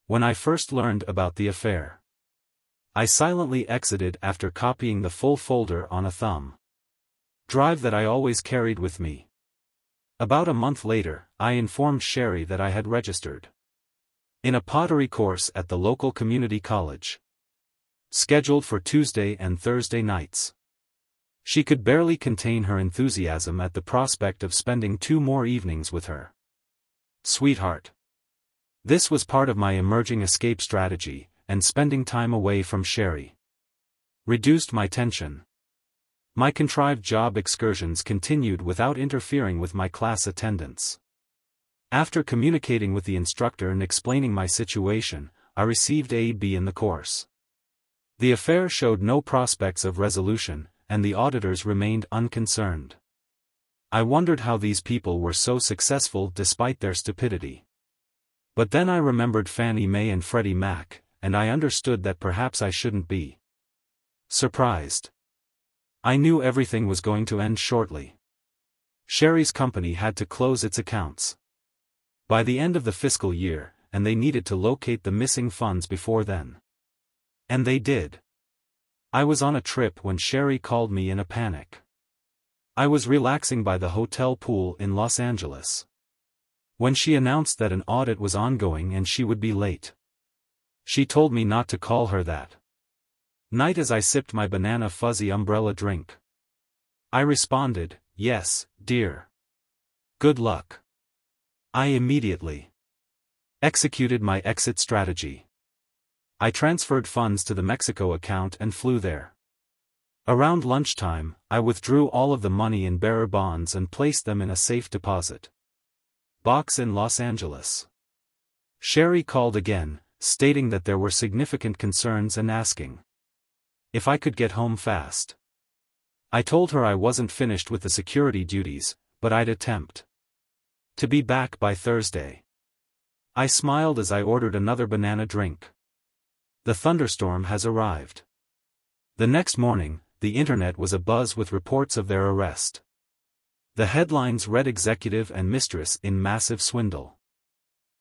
when I first learned about the affair. I silently exited after copying the full folder on a thumb drive that I always carried with me. About a month later, I informed Sherry that I had registered in a pottery course at the local community college, scheduled for Tuesday and Thursday nights. She could barely contain her enthusiasm at the prospect of spending 2 more evenings with her sweetheart. This was part of my emerging escape strategy, and spending time away from Sherry reduced my tension. My contrived job excursions continued without interfering with my class attendance. After communicating with the instructor and explaining my situation, I received a B in the course. The affair showed no prospects of resolution, and the auditors remained unconcerned. I wondered how these people were so successful despite their stupidity. But then I remembered Fannie Mae and Freddie Mac, and I understood that perhaps I shouldn't be surprised. I knew everything was going to end shortly. Sherry's company had to close its accounts by the end of the fiscal year, and they needed to locate the missing funds before then. And they did. I was on a trip when Sherry called me in a panic. I was relaxing by the hotel pool in Los Angeles when she announced that an audit was ongoing and she would be late. She told me not to call her that night as I sipped my banana fuzzy umbrella drink. I responded, "Yes, dear. Good luck." I immediately executed my exit strategy. I transferred funds to the Mexico account and flew there. Around lunchtime, I withdrew all of the money in bearer bonds and placed them in a safe deposit box in Los Angeles. Sherry called again, stating that there were significant concerns and asking if I could get home fast. I told her I wasn't finished with the security duties, but I'd attempt to be back by Thursday. I smiled as I ordered another banana drink. The thunderstorm has arrived. The next morning, the internet was abuzz with reports of their arrest. The headlines read "Executive and Mistress in Massive Swindle."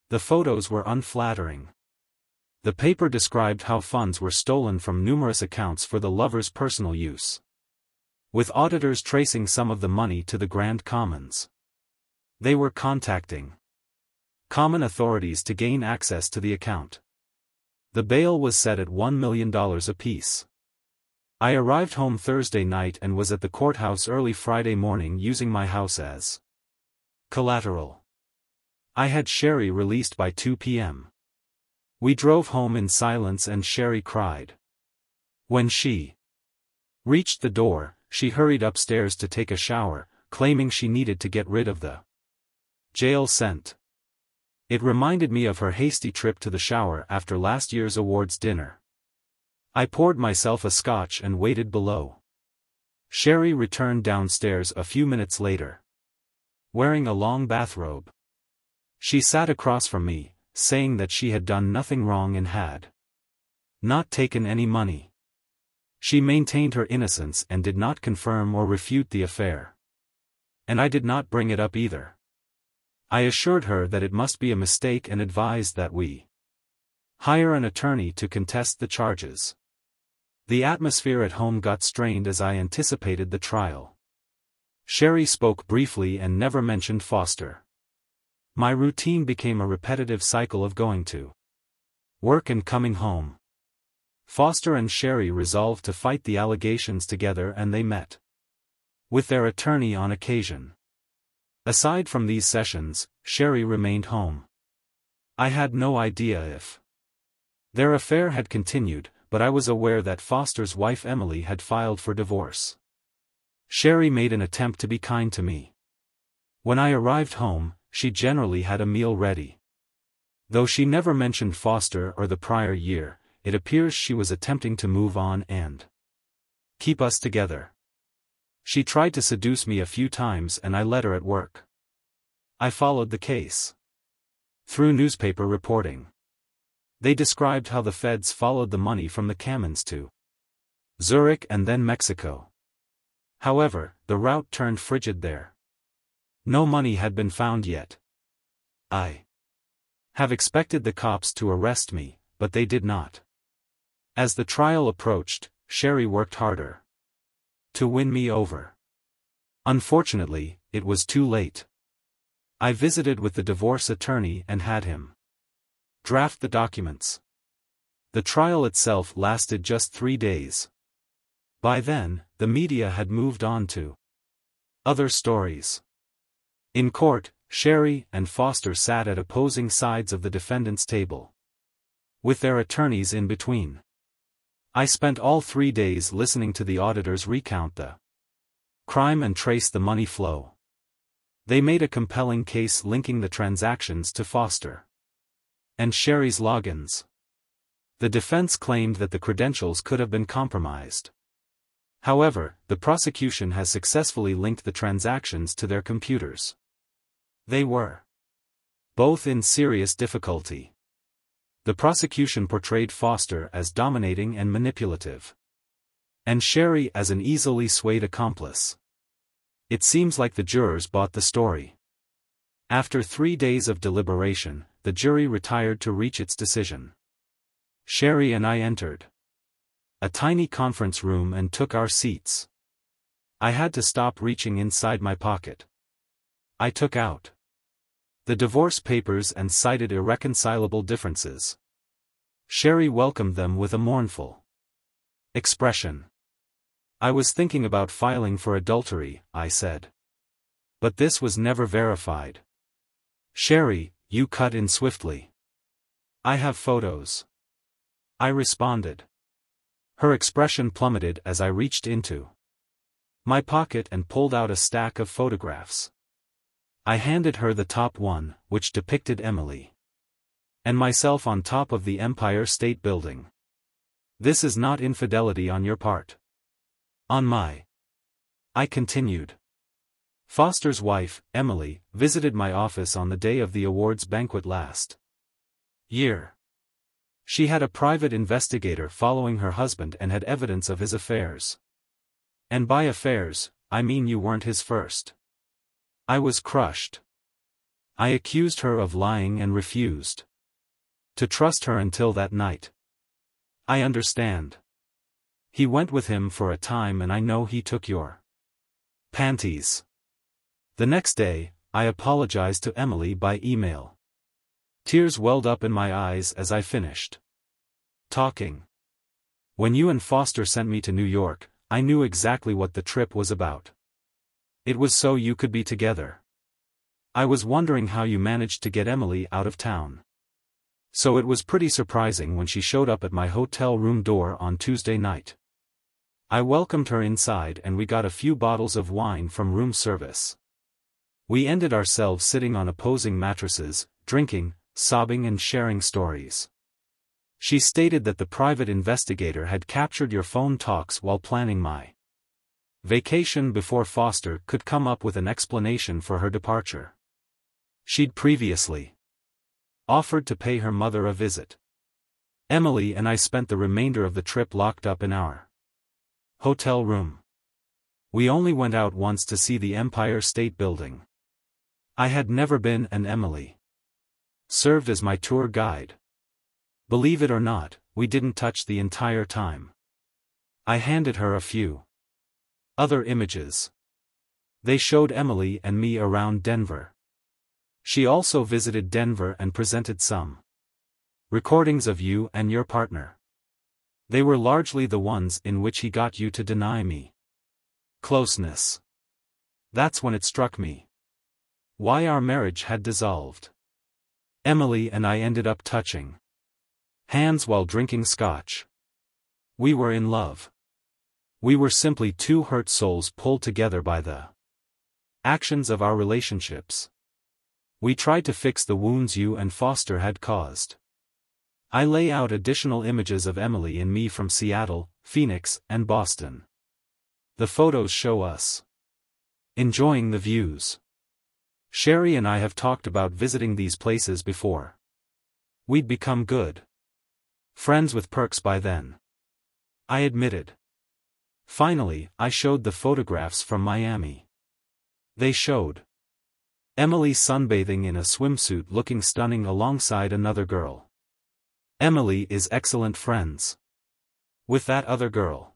The photos were unflattering. The paper described how funds were stolen from numerous accounts for the lovers' personal use, with auditors tracing some of the money to the Grand Commons. They were contacting common authorities to gain access to the account. The bail was set at $1 million apiece. I arrived home Thursday night and was at the courthouse early Friday morning using my house as collateral. I had Sherry released by 2 p.m. We drove home in silence and Sherry cried. When she reached the door, she hurried upstairs to take a shower, claiming she needed to get rid of the jail scent. It reminded me of her hasty trip to the shower after last year's awards dinner. I poured myself a scotch and waited below. Sherry returned downstairs a few minutes later, wearing a long bathrobe. She sat across from me, saying that she had done nothing wrong and had not taken any money. She maintained her innocence and did not confirm or refute the affair. And I did not bring it up either. I assured her that it must be a mistake and advised that we hire an attorney to contest the charges. The atmosphere at home got strained as I anticipated the trial. Sherry spoke briefly and never mentioned Foster. My routine became a repetitive cycle of going to work and coming home. Foster and Sherry resolved to fight the allegations together and they met with their attorney on occasion. Aside from these sessions, Sherry remained home. I had no idea if their affair had continued, but I was aware that Foster's wife Emily had filed for divorce. Sherry made an attempt to be kind to me. When I arrived home, she generally had a meal ready. Though she never mentioned Foster or the prior year, it appears she was attempting to move on and keep us together. She tried to seduce me a few times and I let her at work. I followed the case through newspaper reporting. They described how the feds followed the money from the Kamens to Zurich and then Mexico. However, the route turned frigid there. No money had been found yet. I have expected the cops to arrest me, but they did not. As the trial approached, Sherry worked harder to win me over. Unfortunately, it was too late. I visited with the divorce attorney and had him draft the documents. The trial itself lasted just 3 days. By then, the media had moved on to other stories. In court, Sherry and Foster sat at opposing sides of the defendant's table, with their attorneys in between. I spent all 3 days listening to the auditors recount the crime and trace the money flow. They made a compelling case linking the transactions to Foster and Sherry's logins. The defense claimed that the credentials could have been compromised. However, the prosecution has successfully linked the transactions to their computers. They were both in serious difficulty. The prosecution portrayed Foster as dominating and manipulative, and Sherry as an easily swayed accomplice. It seems like the jurors bought the story. After 3 days of deliberation, the jury retired to reach its decision. Sherry and I entered a tiny conference room and took our seats. I had to stop reaching inside my pocket. I took out the divorce papers and cited irreconcilable differences. Sherry welcomed them with a mournful expression. I was thinking about filing for adultery, I said. But this was never verified. Sherry, you cut in swiftly. I have photos, I responded. Her expression plummeted as I reached into my pocket and pulled out a stack of photographs. I handed her the top one, which depicted Emily and myself on top of the Empire State Building. This is not infidelity on your part. On my. I continued. Foster's wife, Emily, visited my office on the day of the awards banquet last year. She had a private investigator following her husband and had evidence of his affairs. And by affairs, I mean you weren't his first. I was crushed. I accused her of lying and refused to trust her until that night. I understand. He went with him for a time and I know he took your panties. The next day, I apologized to Emily by email. Tears welled up in my eyes as I finished talking. When you and Foster sent me to New York, I knew exactly what the trip was about. It was so you could be together. I was wondering how you managed to get Emily out of town. So it was pretty surprising when she showed up at my hotel room door on Tuesday night. I welcomed her inside and we got a few bottles of wine from room service. We ended ourselves sitting on opposing mattresses, drinking, sobbing and sharing stories. She stated that the private investigator had captured your phone talks while planning my vacation before Foster could come up with an explanation for her departure. She'd previously offered to pay her mother a visit. Emily and I spent the remainder of the trip locked up in our hotel room. We only went out once to see the Empire State Building. I had never been, and Emily served as my tour guide. Believe it or not, we didn't touch the entire time. I handed her a few other images. They showed Emily and me around Denver. She also visited Denver and presented some recordings of you and your partner. They were largely the ones in which he got you to deny me closeness. That's when it struck me why our marriage had dissolved. Emily and I ended up touching hands while drinking scotch. We were in love. We were simply two hurt souls pulled together by the actions of our relationships. We tried to fix the wounds you and Foster had caused. I lay out additional images of Emily and me from Seattle, Phoenix, and Boston. The photos show us enjoying the views. Sherry and I have talked about visiting these places before. We'd become good friends with perks by then, I admitted. Finally, I showed the photographs from Miami. They showed Emily sunbathing in a swimsuit looking stunning alongside another girl. Emily is excellent friends with that other girl.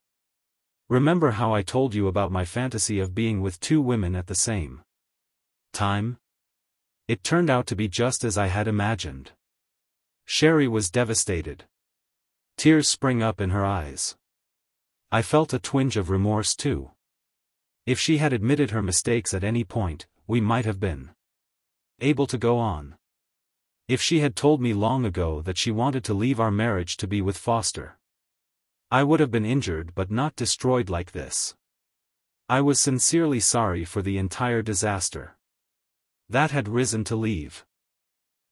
Remember how I told you about my fantasy of being with two women at the same time? It turned out to be just as I had imagined. Sherry was devastated. Tears sprang up in her eyes. I felt a twinge of remorse too. If she had admitted her mistakes at any point, we might have been able to go on. If she had told me long ago that she wanted to leave our marriage to be with Foster, I would have been injured but not destroyed like this. I was sincerely sorry for the entire disaster that had risen to leave.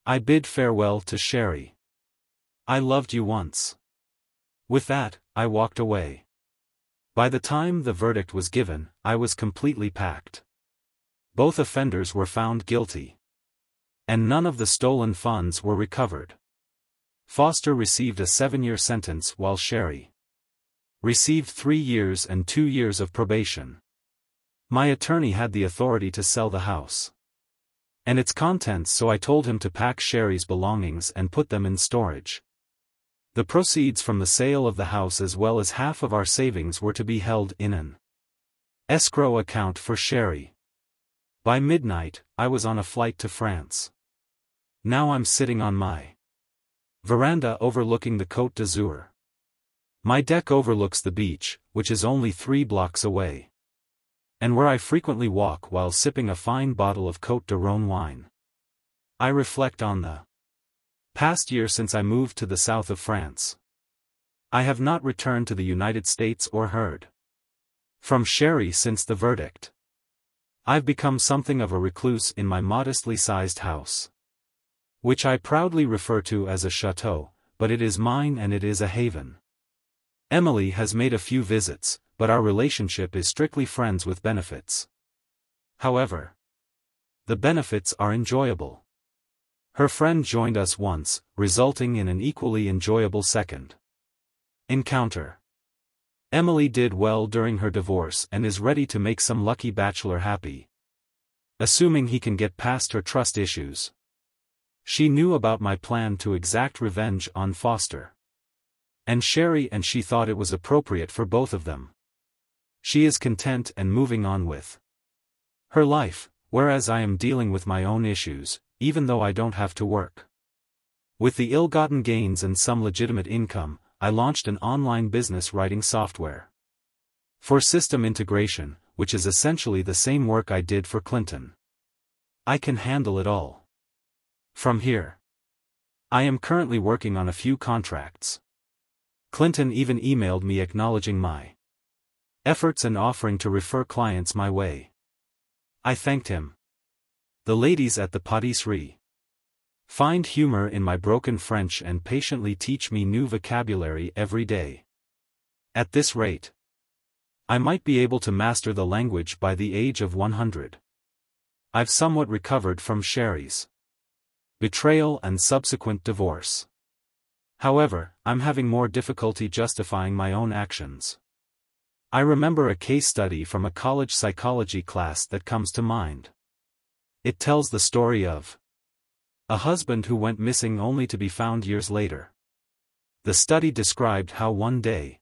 I bid farewell to Sherry. I loved you once. With that, I walked away. By the time the verdict was given, I was completely packed. Both offenders were found guilty. And none of the stolen funds were recovered. Foster received a 7-year sentence while Sherry received 3 years and 2 years of probation. My attorney had the authority to sell the house and its contents, so I told him to pack Sherry's belongings and put them in storage. The proceeds from the sale of the house as well as half of our savings were to be held in an escrow account for Sherry. By midnight, I was on a flight to France. Now I'm sitting on my veranda overlooking the Côte d'Azur. My deck overlooks the beach, which is only 3 blocks away, and where I frequently walk while sipping a fine bottle of Côte de Rhône wine. I reflect on the past year since I moved to the south of France. I have not returned to the United States or heard from Sherry since the verdict. I've become something of a recluse in my modestly sized house, which I proudly refer to as a chateau, but it is mine and it is a haven. Emily has made a few visits, but our relationship is strictly friends with benefits. However, the benefits are enjoyable. Her friend joined us once, resulting in an equally enjoyable second encounter. Emily did well during her divorce and is ready to make some lucky bachelor happy, assuming he can get past her trust issues. She knew about my plan to exact revenge on Foster and Sherry, and she thought it was appropriate for both of them. She is content and moving on with her life, whereas I am dealing with my own issues, even though I don't have to work. With the ill-gotten gains and some legitimate income, I launched an online business writing software for system integration, which is essentially the same work I did for Clinton. I can handle it all from here. I am currently working on a few contracts. Clinton even emailed me acknowledging my efforts and offering to refer clients my way. I thanked him. The ladies at the patisserie find humor in my broken French and patiently teach me new vocabulary every day. At this rate, I might be able to master the language by the age of 100. I've somewhat recovered from Sherry's betrayal and subsequent divorce. However, I'm having more difficulty justifying my own actions. I remember a case study from a college psychology class that comes to mind. It tells the story of a husband who went missing only to be found years later. The study described how one day,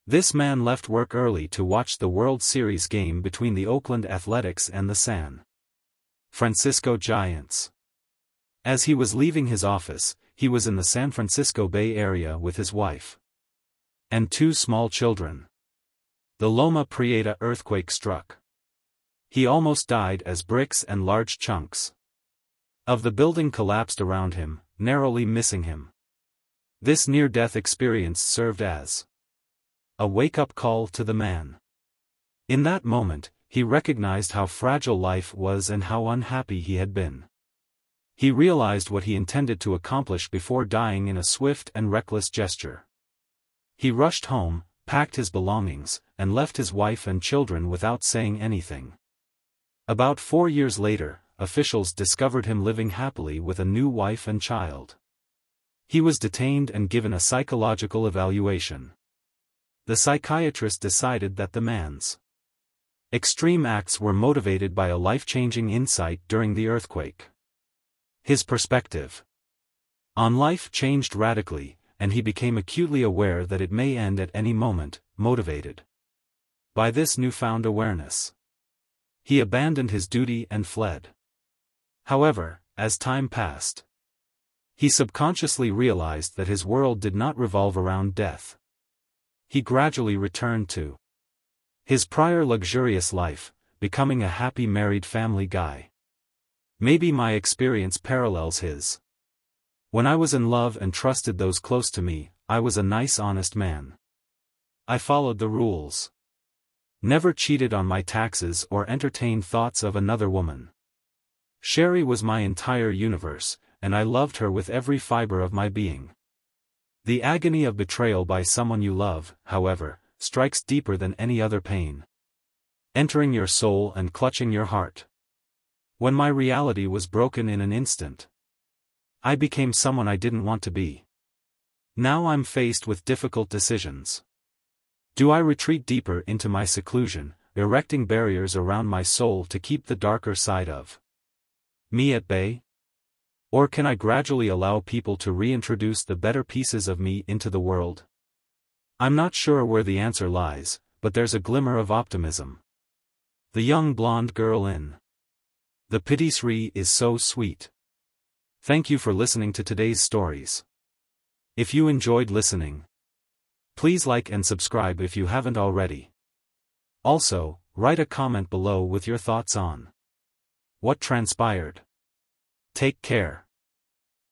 this man left work early to watch the World Series game between the Oakland Athletics and the San Francisco Giants. As he was leaving his office, he was in the San Francisco Bay Area with his wife and 2 small children. The Loma Prieta earthquake struck. He almost died as bricks and large chunks of the building collapsed around him, narrowly missing him. This near-death experience served as a wake-up call to the man. In that moment, he recognized how fragile life was and how unhappy he had been. He realized what he intended to accomplish before dying in a swift and reckless gesture. He rushed home, packed his belongings, and left his wife and children without saying anything. About 4 years later, officials discovered him living happily with a new wife and child. He was detained and given a psychological evaluation. The psychiatrist decided that the man's extreme acts were motivated by a life-changing insight during the earthquake. His perspective on life changed radically, and he became acutely aware that it may end at any moment, motivated by this newfound awareness. He abandoned his duty and fled. However, as time passed, he subconsciously realized that his world did not revolve around death. He gradually returned to his prior luxurious life, becoming a happy married family guy. Maybe my experience parallels his. When I was in love and trusted those close to me, I was a nice honest man. I followed the rules. Never cheated on my taxes or entertained thoughts of another woman. Sherry was my entire universe, and I loved her with every fiber of my being. The agony of betrayal by someone you love, however, strikes deeper than any other pain, entering your soul and clutching your heart. When my reality was broken in an instant, I became someone I didn't want to be. Now I'm faced with difficult decisions. Do I retreat deeper into my seclusion, erecting barriers around my soul to keep the darker side of me at bay? Or can I gradually allow people to reintroduce the better pieces of me into the world? I'm not sure where the answer lies, but there's a glimmer of optimism. The young blonde girl in the patisserie is so sweet. Thank you for listening to today's stories. If you enjoyed listening, please like and subscribe if you haven't already. Also, write a comment below with your thoughts on what transpired. Take care.